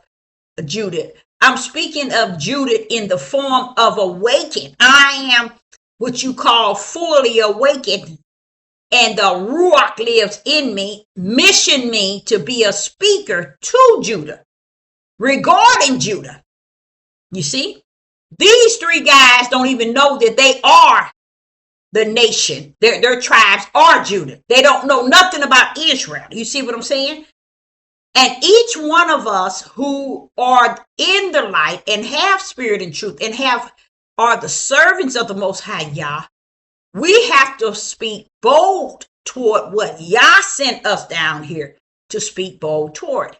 [SPEAKER 1] Judah? I'm speaking of Judah in the form of awakened. I am what you call fully awakened. and the Ruach lives in me, mission me to be a speaker to Judah regarding Judah. You see, these three guys don't even know that they are the nation. Their tribes are Judah. They don't know nothing about Israel. You see what I'm saying? And each one of us who are in the light and have spirit and truth and are the servants of the Most High Yah, we have to speak bold toward what Yah sent us down here to speak bold toward.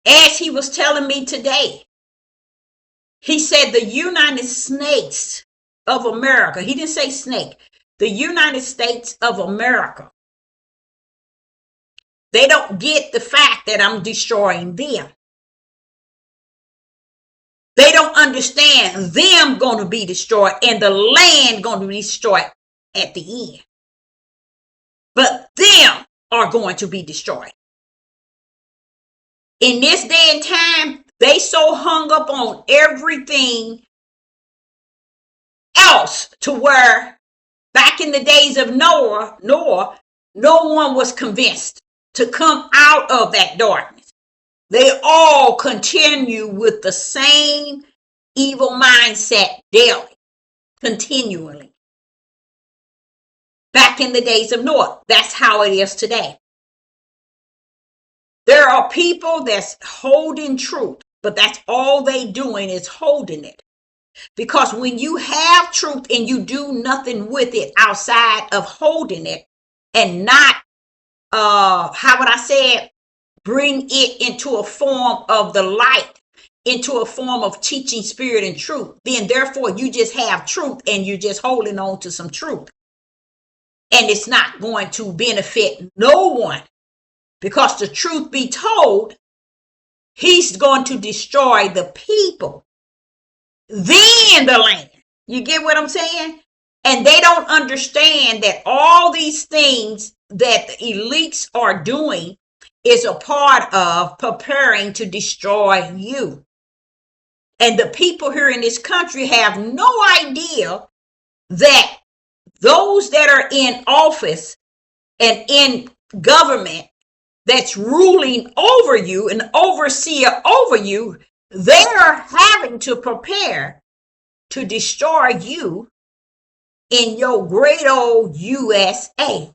[SPEAKER 1] As he was telling me today, he said the United States of America, he didn't say snake, the United States of America, they don't get the fact that I'm destroying them. They don't understand them going to be destroyed and the land going to be destroyed at the end. But them are going to be destroyed. In this day and time, they so hung up on everything else to where back in the days of Noah, no one was convinced to come out of that darkness. They all continue with the same evil mindset daily, continually. Back in the days of Noah, that's how it is today. There are people that's holding truth, but that's all they doing is holding it. Because when you have truth and you do nothing with it outside of holding it and not, how would I say it, bring it into a form of the light, into a form of teaching spirit and truth, then therefore you just have truth and you're just holding on to some truth. And it's not going to benefit no one. Because the truth be told, he's going to destroy the people, then the land. You get what I'm saying? And they don't understand that all these things that the elites are doing is a part of preparing to destroy you. And the people here in this country have no idea that those that are in office and in government that's ruling over you and overseer over you, they're having to prepare to destroy you in your great old USA.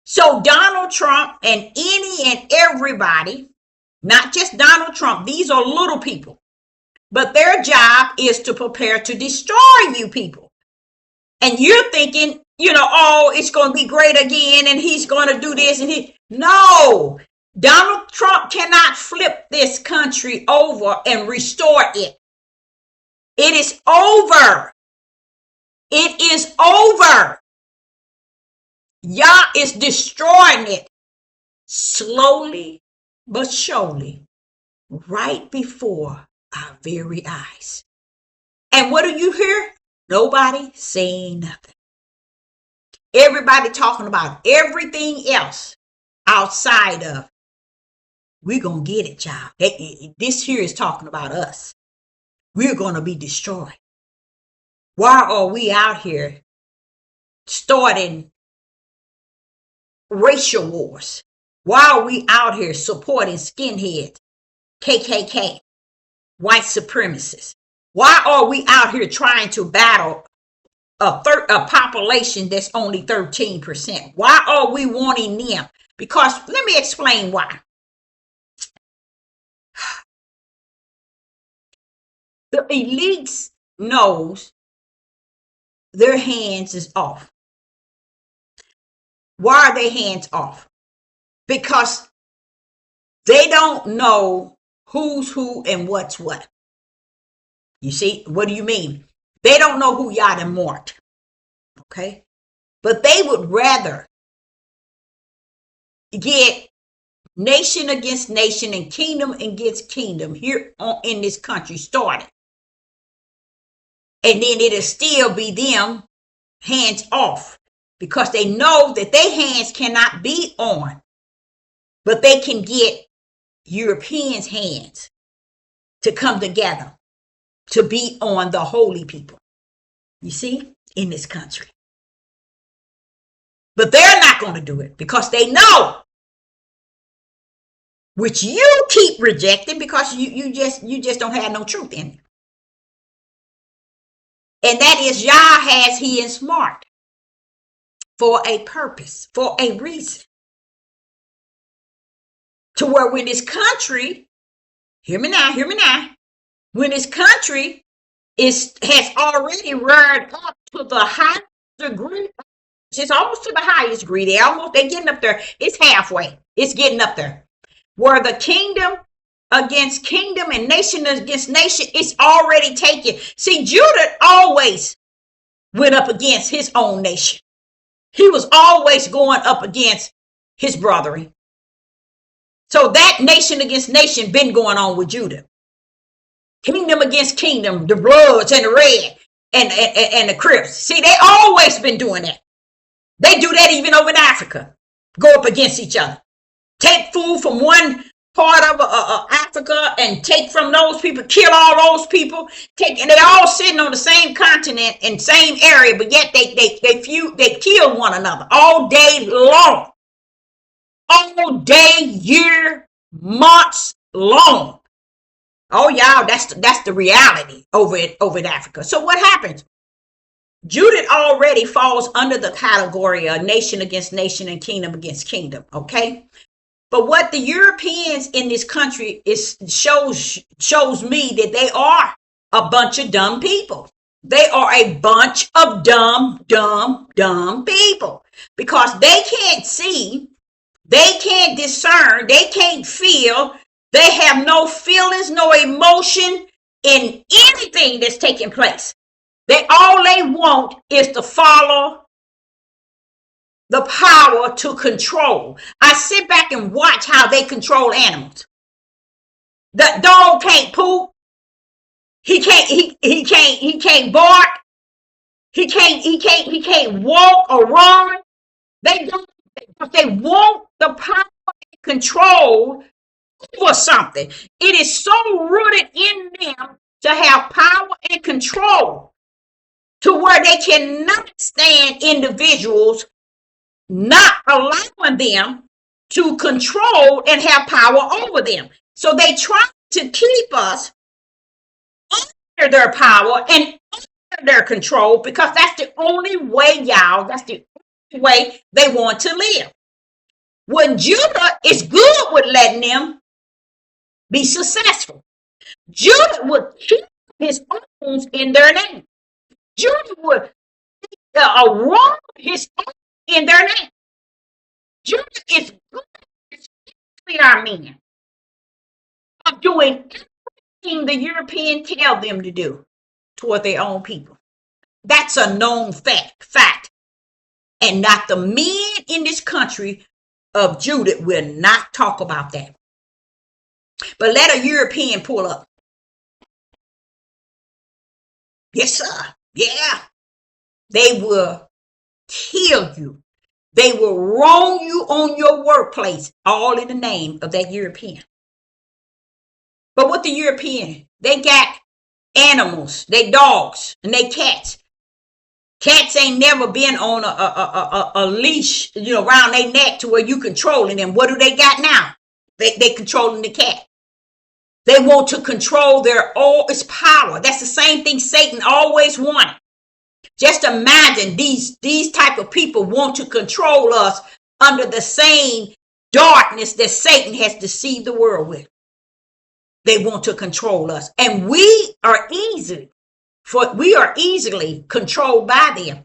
[SPEAKER 1] So Donald Trump and any and everybody, not just Donald Trump, these are little people, but their job is to prepare to destroy you people. And you're thinking, oh, it's going to be great again and he's going to do this and no, Donald Trump cannot flip this country over and restore it. It is over. It is over. Yah is destroying it slowly but surely right before our very eyes. And what do you hear? Nobody saying nothing. Everybody talking about everything else outside of, we're going to get it, y'all. This here is talking about us. We're going to be destroyed. Why are we out here starting racial wars? Why are we out here supporting skinheads, KKK, white supremacists? Why are we out here trying to battle a population that's only 13%? Why are we wanting them? Because let me explain why. The elites knows their hands is off. Why are their hands off? Because they don't know who's who and what's what. You see, what do you mean? They don't know who Yah done marked. Okay? But they would rather get nation against nation and kingdom against kingdom here in this country started. And then it'll still be them hands off because they know that their hands cannot be on, but they can get Europeans' hands to come together to be on the holy people. You see, in this country. But they're not going to do it because they know, which you keep rejecting because you just don't have no truth in it. And that is Yah has he in smart for a purpose, for a reason. To where when this country, hear me now, when this country has already reared up to the highest degree, it's almost to the highest degree. They're getting up there. It's halfway. It's getting up there. Where the kingdom against kingdom and nation against nation is already taken. See, Judah always went up against his own nation. He was always going up against his brethren. So that nation against nation been going on with Judah. Kingdom against kingdom, the Bloods and the Red and the Crips. See, they always been doing that. They do that even over in Africa. Go up against each other. Take food from one part of Africa and take from those people, kill all those people, and they all sitting on the same continent and same area, but yet they kill one another all day long, all day, year, months long. Oh, y'all, that's the reality over in Africa. So what happens? Judah already falls under the category of nation against nation and kingdom against kingdom. Okay. But what the Europeans in this country shows me that they are a bunch of dumb people. They are a bunch of dumb people because they can't see, they can't discern, they can't feel, they have no feelings, no emotion in anything that's taking place. All they want is to follow the power to control. I sit back and watch how they control animals. The dog can't poop. He can't bark. He can't walk or run. They want the power and control over something. It is so rooted in them to have power and control to where they cannot stand individuals not allowing them to control and have power over them. So they try to keep us under their power and under their control because that's the only way, y'all, that's the only way they want to live. When Judah is good with letting them be successful, Judah would keep his own in their name. Judah would wrong his own in their name. Judah is good, especially our men, of doing everything the European tell them to do toward their own people. That's a known fact. And not the men in this country of Judah will not talk about that. But let a European pull up. Yes, sir. Yeah. They will kill you. They will wrong you on your workplace, all in the name of that European. But with the European, they got animals, they dogs, and they cats. Cats ain't never been on a leash, around their neck to where you controlling them. What do they got now? They controlling the cat. They want to control all its power. That's the same thing Satan always wanted. Just imagine these type of people want to control us under the same darkness that Satan has deceived the world with. They want to control us. And we are easily controlled by them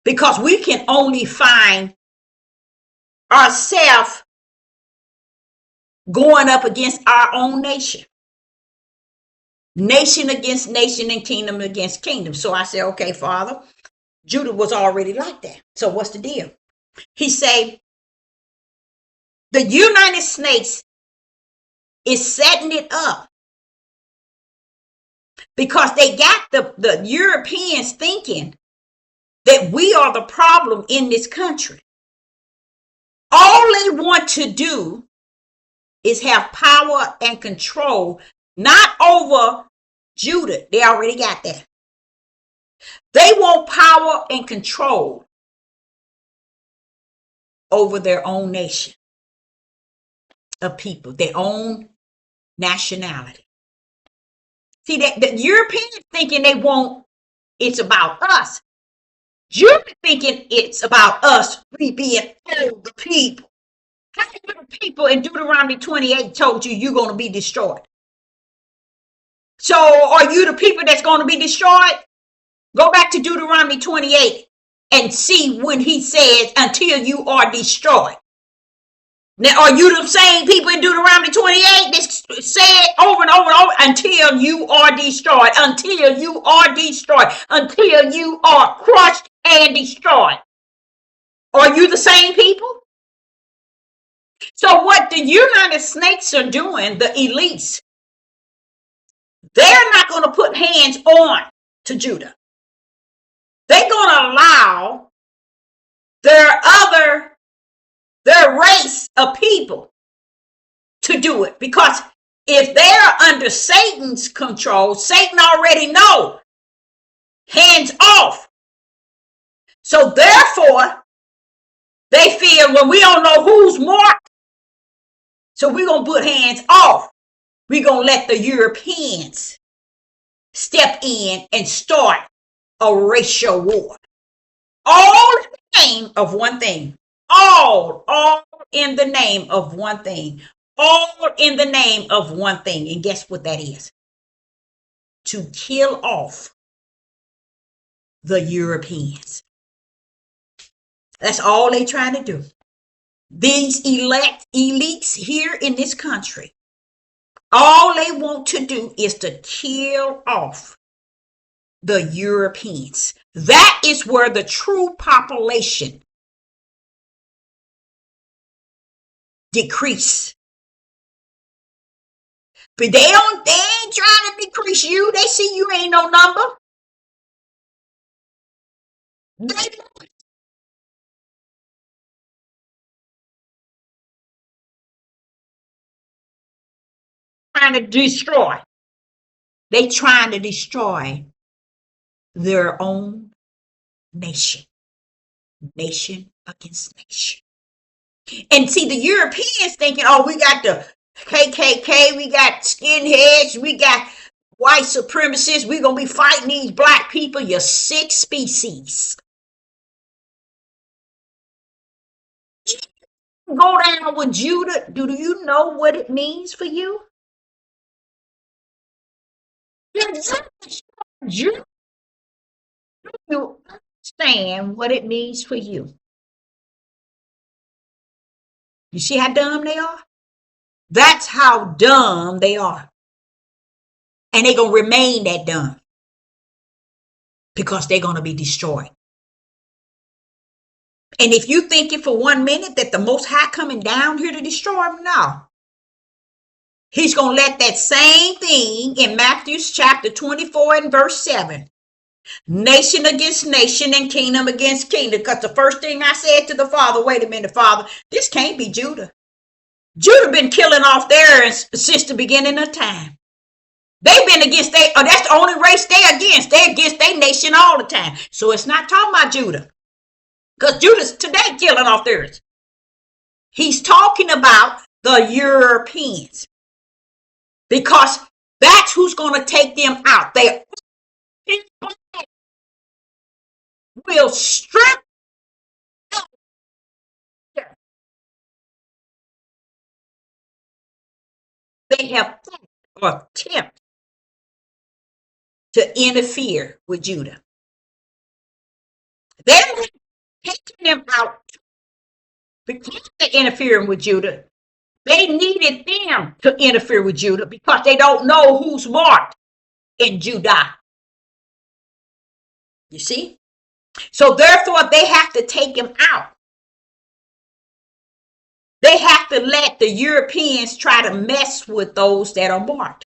[SPEAKER 1] because we can only find ourselves going up against our own nation. Nation against nation and kingdom against kingdom. So I said, okay, Father, Judah was already like that. So what's the deal? He said, the United States is setting it up because they got the Europeans thinking that we are the problem in this country. All they want to do is have power and control, not over Judah. They already got that. They want power and control over their own nation of people, their own nationality. See, that the Europeans thinking they want it's about us. You're thinking it's about us, we being all the people. How many people in Deuteronomy 28 told you you're going to be destroyed? So are you the people that's going to be destroyed? Go back to Deuteronomy 28 and see when he says, until you are destroyed. Now, are you the same people in Deuteronomy 28 that say it over and over and over, until you are destroyed, until you are destroyed, until you are crushed and destroyed? Are you the same people? So what the United Snakes are doing, the elites, they're not going to put hands on to Judah. They're going to allow their race of people to do it, because if they're under Satan's control, Satan already knows, hands off. So therefore, they feel, well, we don't know who's marked, so we're going to put hands off. We're going to let the Europeans step in and start a racial war. All in the name of one thing. All in the name of one thing. All in the name of one thing. And guess what that is? To kill off the Europeans. That's all they trying to do. These elites here in this country, all they want to do is to kill off the Europeans. That is where the true population decrease. But they ain't trying to decrease you. They see you ain't no number. They trying to destroy. They trying to destroy their own nation. Nation against nation. And see, the Europeans thinking, oh, we got the KKK, we got skinheads, we got white supremacists, we're going to be fighting these black people, you're sick species. Go down with Judah. Do you know what it means for you? You understand what it means for you. You see how dumb they are? That's how dumb they are. And they're going to remain that dumb. Because they're going to be destroyed. And if you thinking for 1 minute that the Most High coming down here to destroy them, no. He's going to let that same thing in Matthew chapter 24 and verse 7. Nation against nation and kingdom against kingdom. Because the first thing I said to the Father, wait a minute, Father, this can't be Judah. Judah been killing off theirs since the beginning of time. They've been against that's the only race they're against. They're against their nation all the time. So it's not talking about Judah. Because Judah's today killing off theirs. He's talking about the Europeans. Because that's who's going to take them out. They will strip. They have attempt to interfere with Judah. They're taking them out because they're interfering with Judah. They needed them to interfere with Judah because they don't know who's marked in Judah. You see? So therefore, they have to take him out. They have to let the Europeans try to mess with those that are marked.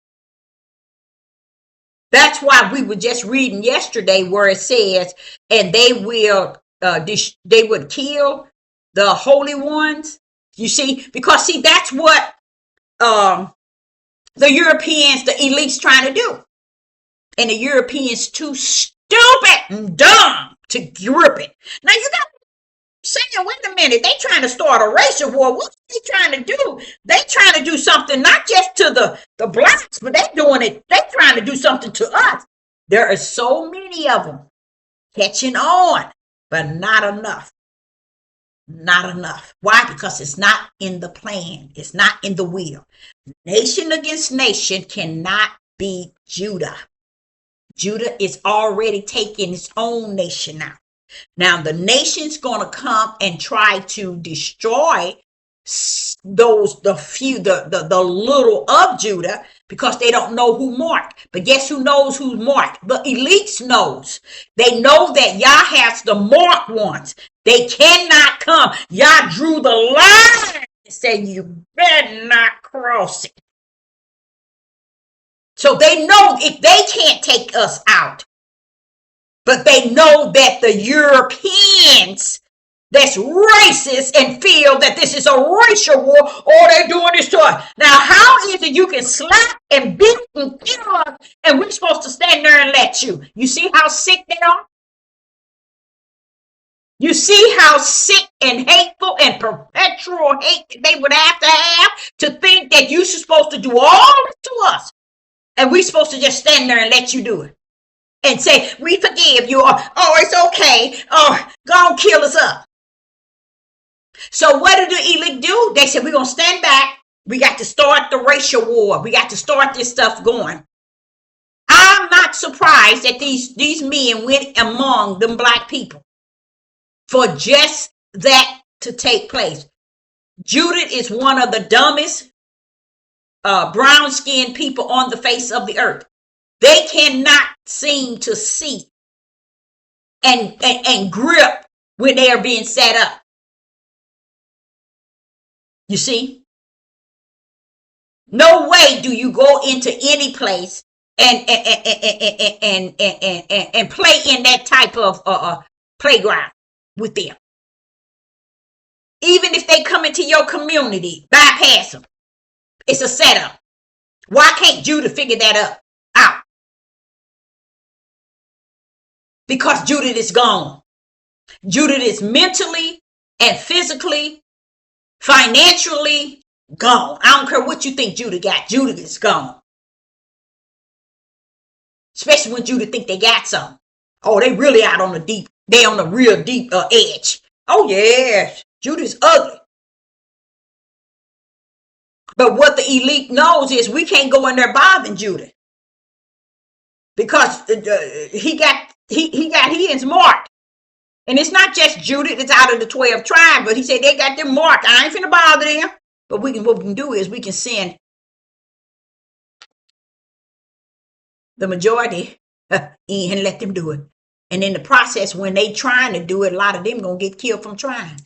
[SPEAKER 1] That's why we were just reading yesterday where it says, and they would kill the holy ones. You see, because see, that's what the Europeans, the elites trying to do. And the Europeans too stupid and dumb to grip it. Now you got to saying, wait a minute, they trying to start a racial war. What are they trying to do? They trying to do something not just to the blacks, but they doing it. They trying to do something to us. There are so many of them catching on, but not enough. Not enough. Why? Because it's not in the plan. It's not in the will. Nation against nation cannot beat Judah. Judah is already taking its own nation out. Now the nation's going to come and try to destroy the little of Judah, because they don't know who marked. But guess who knows who's marked? The elites knows. They know that Yah has the marked ones. They cannot come. Yah drew the line and said, you better not cross it. So they know if they can't take us out, but they know that the Europeans that's racist and feel that this is a racial war, all they're doing is to us. Now, how is it you can slap and beat and kill us, and we're supposed to stand there and let you? You see how sick they are? You see how sick and hateful and perpetual hate they would have to think that you're supposed to do all this to us, and we're supposed to just stand there and let you do it and say, we forgive you, or, oh, it's okay, or go on, kill us up. So what did the elite do? They said, we're going to stand back. We got to start the racial war. We got to start this stuff going. I'm not surprised that these men went among them black people for just that to take place. Judah is one of the dumbest brown-skinned people on the face of the earth. They cannot seem to see and grip when they are being set up. You see? No way do you go into any place and play in that type of playground with them. Even if they come into your community, bypass them. It's a setup. Why can't Judah figure that out? Because Judah is gone. Judah is mentally and physically, financially gone. I don't care what you think Judah got. Judah is gone. Especially when Judah think they got something. Oh, they really out on the deep. They on the real deep edge. Oh, yeah. Judah's ugly. But what the elite knows is we can't go in there bothering Judah. Because he got his mark. And it's not just Judah that's out of the 12 tribes, but he said they got them marked. I ain't finna bother them. But what we can do is we can send the majority in and let them do it. And in the process, when they trying to do it, a lot of them going to get killed from trying.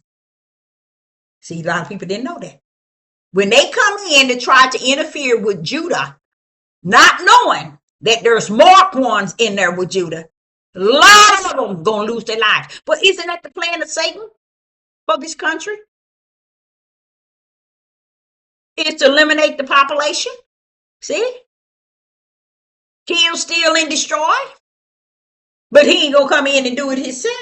[SPEAKER 1] See, a lot of people didn't know that. When they come in to try to interfere with Judah, not knowing that there's marked ones in there with Judah, a lot of them going to lose their lives. But isn't that the plan of Satan for this country? Is to eliminate the population. See? Kill, steal, and destroy. But he ain't going to come in and do it himself.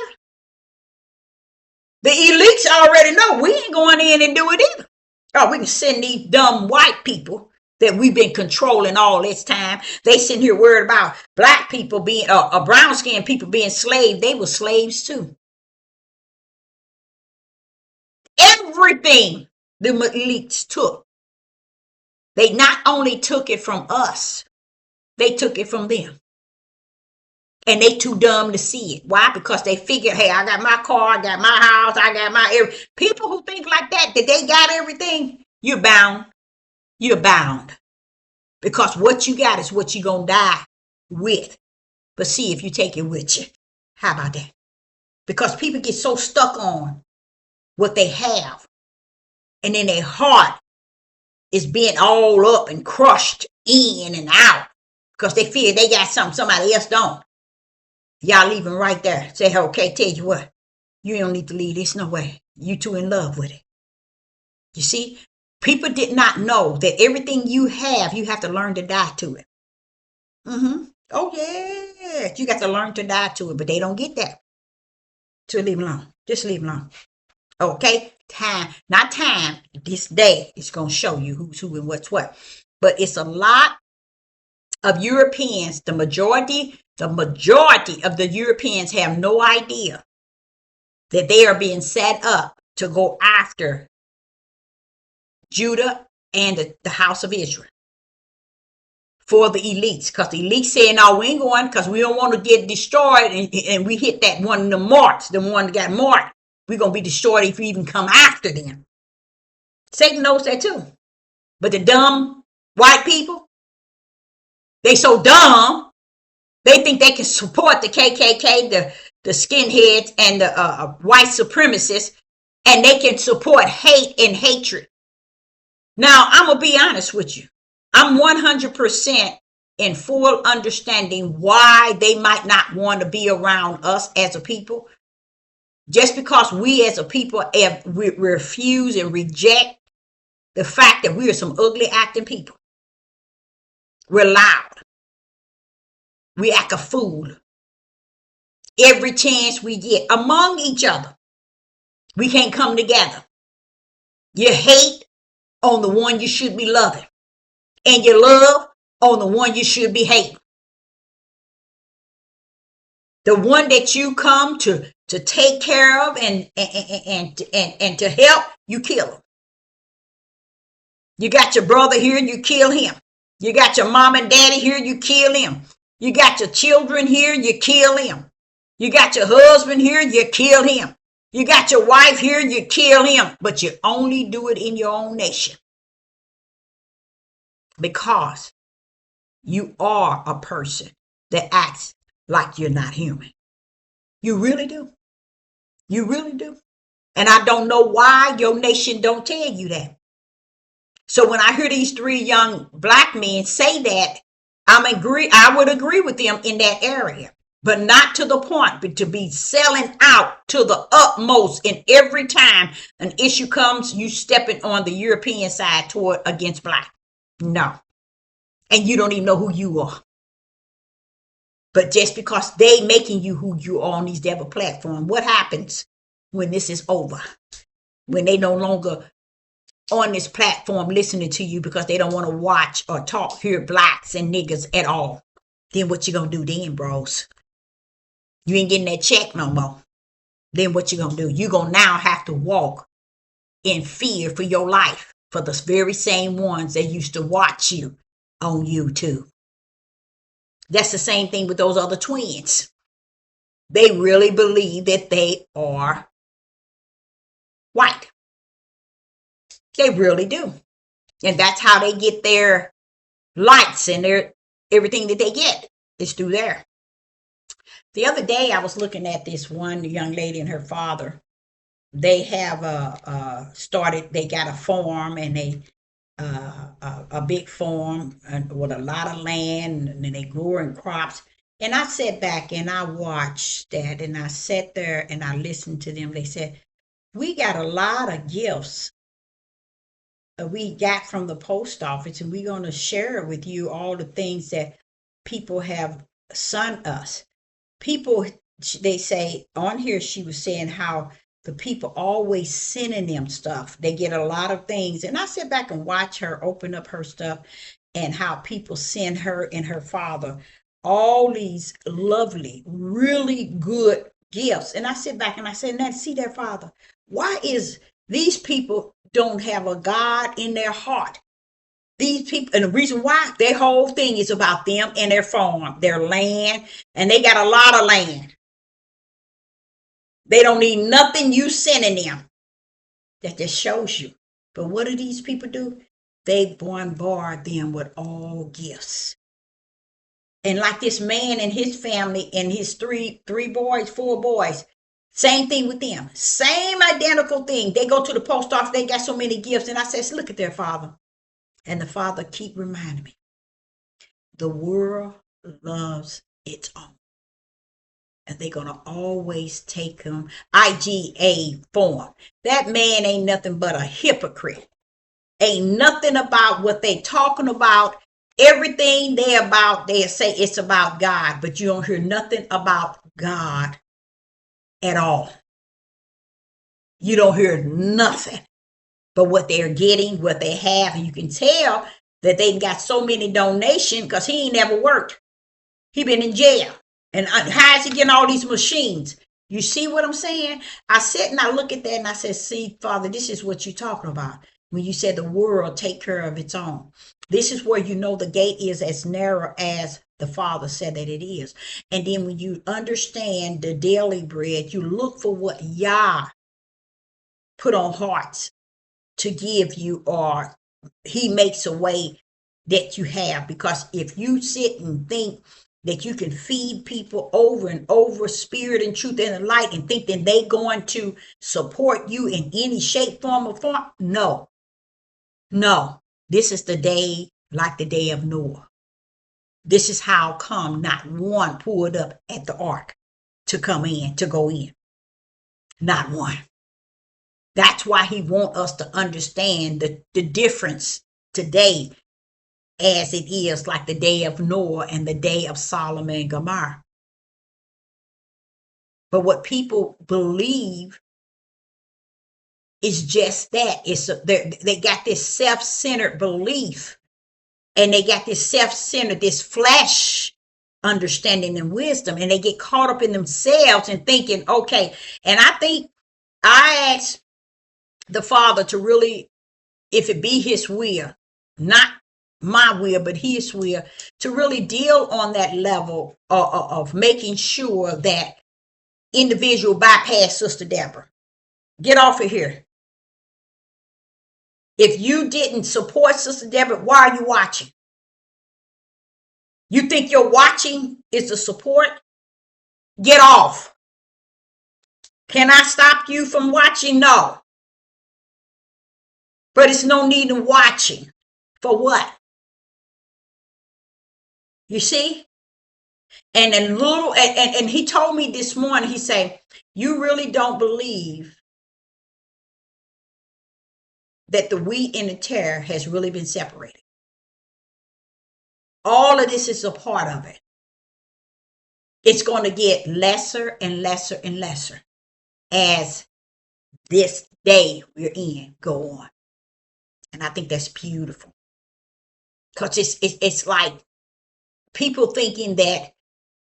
[SPEAKER 1] The elites already know we ain't going in and do it either. Oh, we can send these dumb white people that we've been controlling all this time. They sitting here worried about black people being, brown skinned people being slaves. They were slaves too. Everything the elites took. They not only took it from us, they took it from them. And they too dumb to see it. Why? Because they figure, hey, I got my car, I got my house, I got my... People who think like that they got everything, you're bound. You're bound. Because what you got is what you're going to die with. But see if you take it with you. How about that? Because people get so stuck on what they have. And then their heart is being all up and crushed in and out. Because they feel they got something somebody else don't. Y'all leave him right there. Say, okay, tell you what. You don't need to leave this no way. You too in love with it. You see? People did not know that everything you have to learn to die to it. Oh, yeah. You got to learn to die to it. But they don't get that. So leave him alone. Just leave him alone. Okay, time, not time. This day is going to show you who's who and what's what. But it's a lot of Europeans, the majority of the Europeans have no idea that they are being set up to go after Judah and the house of Israel for the elites. Because the elites saying, no, we ain't going because we don't want to get destroyed. And we hit that one of the marks, the one that got marked. We're going to be destroyed if we even come after them. Satan knows that too. But the dumb white people, they so dumb, they think they can support the KKK, the skinheads, and the white supremacists, and they can support hate and hatred. Now, I'm going to be honest with you. I'm 100% in full understanding why they might not want to be around us as a people. Just because we as a people refuse and reject the fact that we are some ugly acting people. We're loud. We act a fool. Every chance we get among each other, we can't come together. You hate on the one you should be loving, and you love on the one you should be hating. The one that you come to take care of and to help, you kill him. You got your brother here, you kill him. You got your mom and daddy here, you kill him. You got your children here, you kill him. You got your husband here, you kill him. You got your wife here, you kill him. But you only do it in your own nation. Because you are a person that acts like you're not human. You really do. You really do. And I don't know why your nation don't tell you that. So when I hear these three young black men say that, I would agree with them in that area, but not to the point, but to be selling out to the utmost. And every time an issue comes, you stepping on the European side toward against black. No. And you don't even know who you are. But just because they making you who you are on these devil platforms, what happens when this is over? When they no longer on this platform listening to you because they don't want to watch or hear blacks and niggas at all. Then what you gonna do then, bros? You ain't getting that check no more. Then what you gonna do? You gonna now have to walk in fear for your life for the very same ones that used to watch you on YouTube. That's the same thing with those other twins. They really believe that they are white. They really do. And that's how they get their likes and their everything that they get is through there. The other day I was looking at this one young lady and her father. They have they got a farm, and they a big farm with a lot of land, and they growing crops. And I sat back and I watched that, and I sat there and I listened to them. They said, we got a lot of gifts we got from the post office, and we're going to share with you all the things that people have sent us. People, they say on here, she was saying how the people always sending them stuff. They get a lot of things. And I sit back and watch her open up her stuff and how people send her and her father all these lovely, really good gifts. And I sit back and I say, now see their father. Why is these people don't have a God in their heart? These people, and the reason why, their whole thing is about them and their farm, their land, and they got a lot of land. They don't need nothing you sending them. That just shows you. But what do these people do? They bombard them with all gifts. And like this man and his family and his four boys, same thing with them. Same identical thing. They go to the post office, they got so many gifts. And I says, look at their father. And the father keep reminding me, the world loves its own. And they're going to always take them IGA form. That man ain't nothing but a hypocrite. Ain't nothing about what they talking about. Everything they say it's about God, but you don't hear nothing about God at all. You don't hear nothing but what they're getting, what they have. And you can tell that they've got so many donations because he ain't never worked. He been in jail. And how is he getting all these machines? You see what I'm saying? I sit and I look at that and I said, see, Father, this is what you're talking about. When you said the world take care of its own. This is where you know the gate is as narrow as the Father said that it is. And then when you understand the daily bread, you look for what Yah put on hearts to give you, or he makes a way that you have. Because if you sit and think that you can feed people over and over spirit and truth and the light and think that they going to support you in any shape, form, or form, no. This is the day like the day of Noah. This is how come not one pulled up at the ark to go in. Not one. That's why he wants us to understand the difference today as it is like the day of Noah and the day of Solomon and Gomorrah. But what people believe is just that. They got this self-centered belief, and they got this self-centered, this flesh understanding and wisdom, and they get caught up in themselves and thinking, okay. And I think I asked the Father to really, if it be his will, not my will, but his will, to really deal on that level of making sure that individual bypass Sister Deborah. Get off of here. If you didn't support Sister Deborah, why are you watching? You think your watching is the support? Get off. Can I stop you from watching? No. But it's no need in watching. For what? You see? And then and he told me this morning, he said, you really don't believe that the wheat and the tare has really been separated. All of this is a part of it. It's going to get lesser and lesser and lesser as this day we're in go on. And I think that's beautiful. Because it's like people thinking that,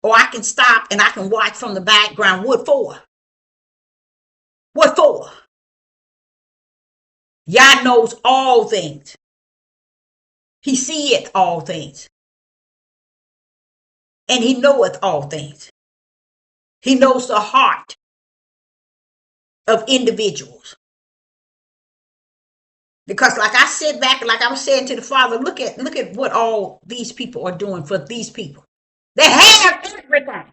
[SPEAKER 1] oh, I can stop and I can watch from the background. What for? What for? Yah knows all things. He seeth all things. And he knoweth all things. He knows the heart of individuals. Because like I sit back and like I was saying to the Father, look at what all these people are doing for these people. They have everything.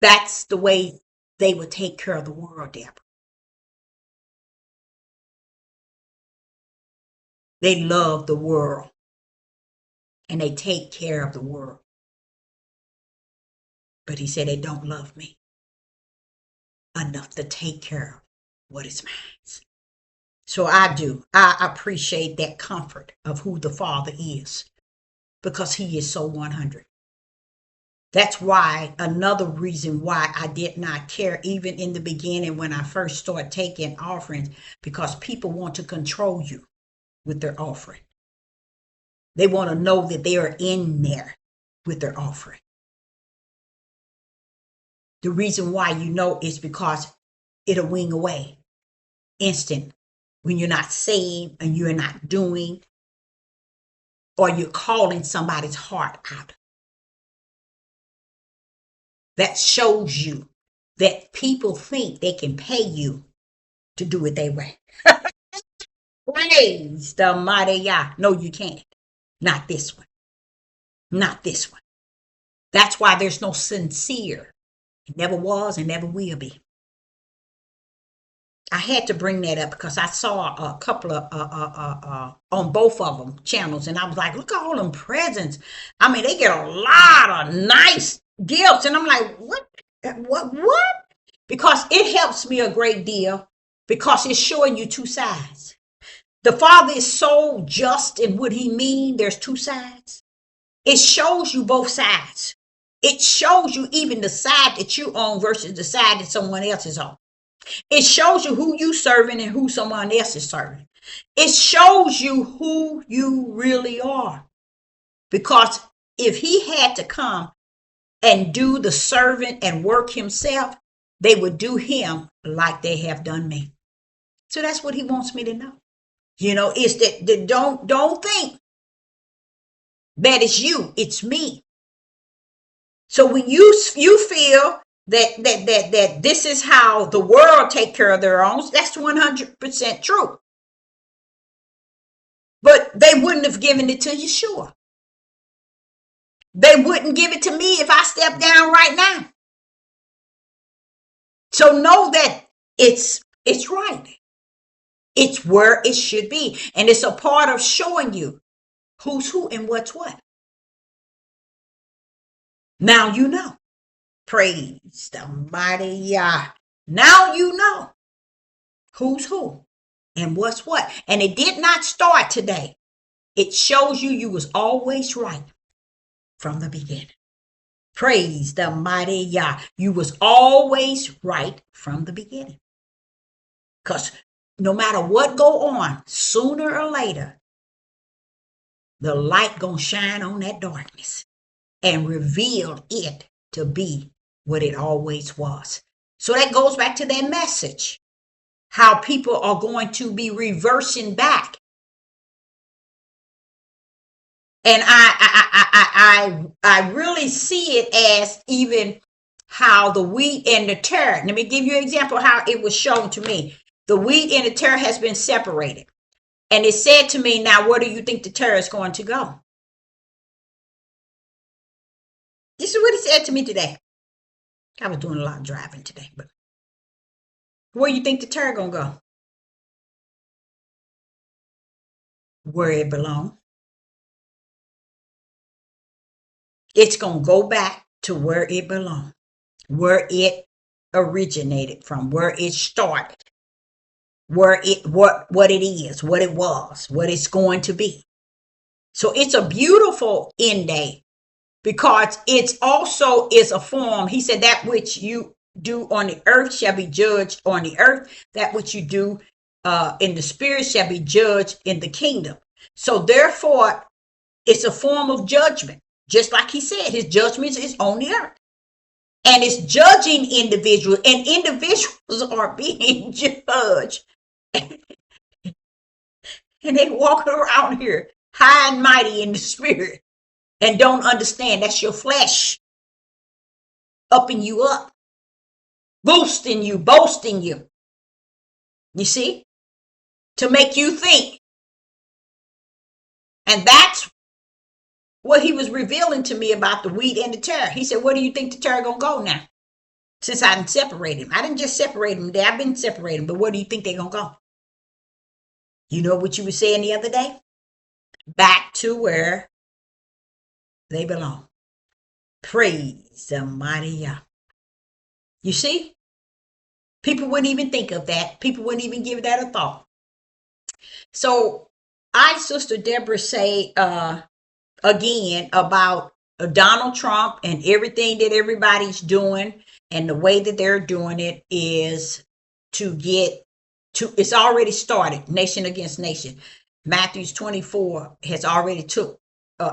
[SPEAKER 1] That's the way they would take care of the world, Deborah. They love the world. And they take care of the world. But he said they don't love me enough to take care of what is mine. So I do. I appreciate that comfort of who the Father is, because he is so 100. That's why, another reason why I did not care even in the beginning when I first started taking offerings, because people want to control you with their offering. They want to know that they are in there with their offering. The reason why you know is because it'll wing away instant when you're not saved and you're not doing, or you're calling somebody's heart out. That shows you that people think they can pay you to do it their way. Praise the mighty Yah. No, you can't. Not this one. Not this one. That's why there's no sincere. It never was and never will be. I had to bring that up because I saw a couple of on both of them channels, and I was like, look at all them presents. I mean, they get a lot of nice gifts, and I'm like, what? Because it helps me a great deal, because it's showing you two sides. The Father is so just in what he means. There's two sides. It shows you both sides. It shows you even the side that you own versus the side that someone else is on. It shows you who you serving and who someone else is serving. It shows you who you really are. Because if he had to come and do the servant and work himself, they would do him like they have done me. So that's what he wants me to know. It's that don't think that it's you, it's me. So when you feel that this is how the world take care of their own, that's 100% true. But they wouldn't have given it to Yeshua. They wouldn't give it to me if I step down right now. So know that it's right. It's where it should be. And it's a part of showing you who's who and what's what. Now you know. Praise the mighty Yah. Now you know who's who and what's what. And it did not start today. It shows you was always right from the beginning. Praise the mighty Yah. You was always right from the beginning. Because no matter what go on, sooner or later, the light gonna shine on that darkness and reveal it to be what it always was. So that goes back to that message, how people are going to be reversing back. And I really see it as even how the wheat and the tare. Let me give you an example of how it was shown to me. The wheat and the tare has been separated. And it said to me, now where do you think the tare is going to go? This is what he said to me today. I was doing a lot of driving today, but where you think the tare gonna go? Where it belongs. It's gonna go back to where it belongs, where it originated from, where it started, where it what it is, what it was, what it's going to be. So it's a beautiful end day, because it's also is a form. He said that which you do on the earth shall be judged on the earth. That which you do in the spirit shall be judged in the kingdom. So therefore, it's a form of judgment. Just like he said, his judgment is on the earth. And it's judging individuals. And individuals are being judged. And they walking around here high and mighty in the spirit and don't understand that's your flesh upping you up, boosting you, boasting you. You see? To make you think. And that's what he was revealing to me about the wheat and the tare. He said, where do you think the tare gonna go now? Since I didn't separate him. I didn't just separate him today. I've been separating, but where do you think they're gonna go? You know what you were saying the other day? Back to where they belong. Praise the mighty Yah. You see? People wouldn't even think of that. People wouldn't even give that a thought. So Sister Deborah, say again about Donald Trump and everything that everybody's doing, and the way that they're doing it is to get to, it's already started, nation against nation. Matthew 24 has already took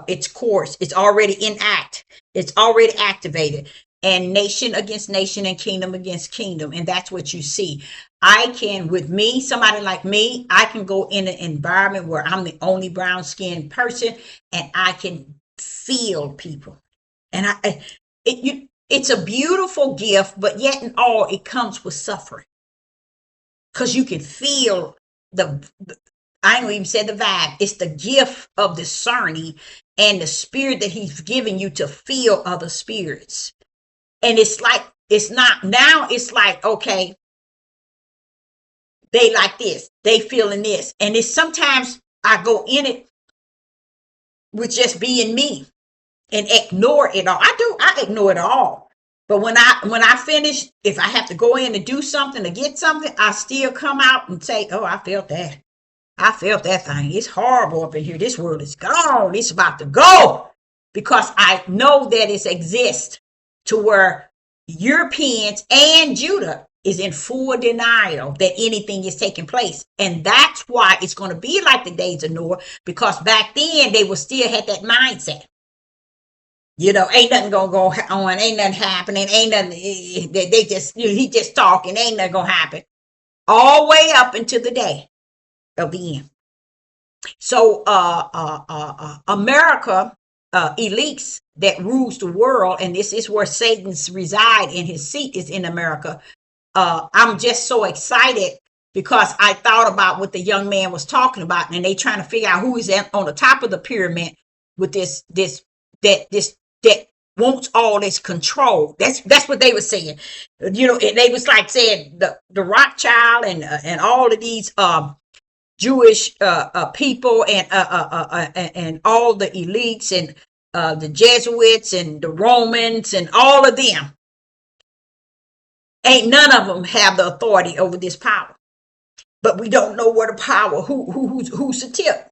[SPEAKER 1] its course. It's already in act. It's already activated. And nation against nation and kingdom against kingdom. And that's what you see. I can, with me, somebody like me, I can go in an environment where I'm the only brown skinned person and I can feel people. And it's a beautiful gift, but yet in all, it comes with suffering. Because you can feel I ain't even said the vibe. It's the gift of discerning and the spirit that he's given you to feel other spirits. And it's like, it's not, now it's like, okay, they like this, they feeling this. And it's sometimes I go in it with just being me and ignore it all. I ignore it all. But when I finish, if I have to go in and do something to get something, I still come out and say, oh, I felt that. I felt that thing. It's horrible up in here. This world is gone. It's about to go. Because I know that it exists to where Europeans and Judah is in full denial that anything is taking place. And that's why it's going to be like the days of Noah, because back then they were still had that mindset. Ain't nothing gonna go on, ain't nothing happening, ain't nothing. They just, he just talking, ain't nothing gonna happen. All the way up until the day of the end. So America elites that rules the world, and this is where Satan's reside, and his seat is in America. I'm just so excited because I thought about what the young man was talking about, and they trying to figure out who is on the top of the pyramid with this that wants all this control. That's what they were saying. They was like saying the Rothschild and all of these Jewish people and all the elites and the Jesuits and the Romans and all of them. Ain't none of them have the authority over this power. But we don't know where the power, who's the tip.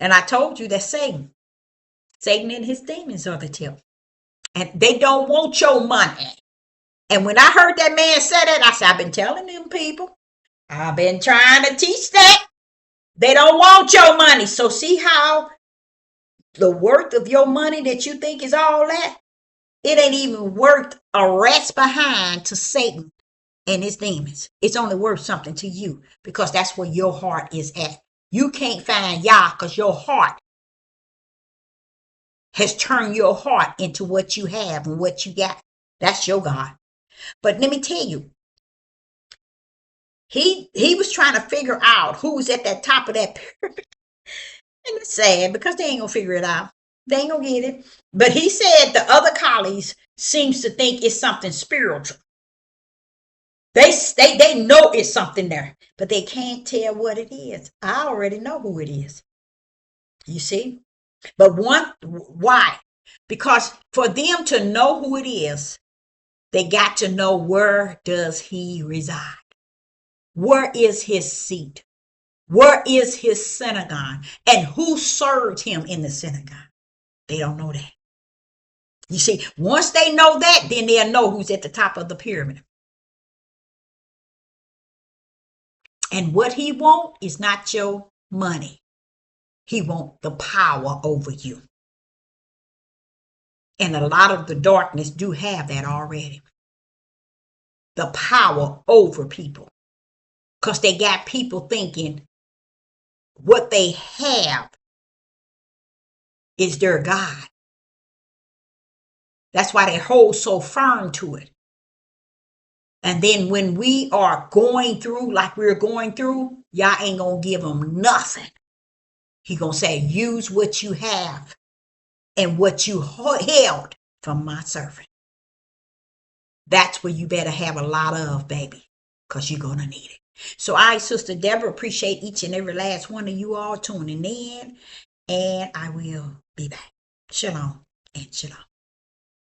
[SPEAKER 1] And I told you that Satan and his demons are the tip. And they don't want your money. And when I heard that man say that, I said, I've been telling them people. I've been trying to teach that. They don't want your money. So see how the worth of your money that you think is all that? It ain't even worth a rat's behind to Satan and his demons. It's only worth something to you because that's where your heart is at. You can't find Yah because your heart has turned your heart into what you have and what you got. That's your God. But let me tell you, he was trying to figure out who was at that top of that pyramid. And it's sad because they ain't gonna figure it out. They ain't gonna get it. But he said the other colleagues seems to think it's something spiritual. They know it's something there, but they can't tell what it is. I already know who it is. You see? But why? Because for them to know who it is, they got to know where does he reside? Where is his seat? Where is his synagogue? And who served him in the synagogue? They don't know that. You see, once they know that, then they'll know who's at the top of the pyramid. And what he wants is not your money. He wants the power over you. And a lot of the darkness do have that already. The power over people. Because they got people thinking what they have is their God. That's why they hold so firm to it. And then when we are going through like we're going through, y'all ain't going to give them nothing. He going to say, use what you have and what you held from my servant. That's where you better have a lot of, baby, because you're going to need it. So I, Sister Deborah, appreciate each and every last one of you all tuning in, and I will be back. Shalom and shalom.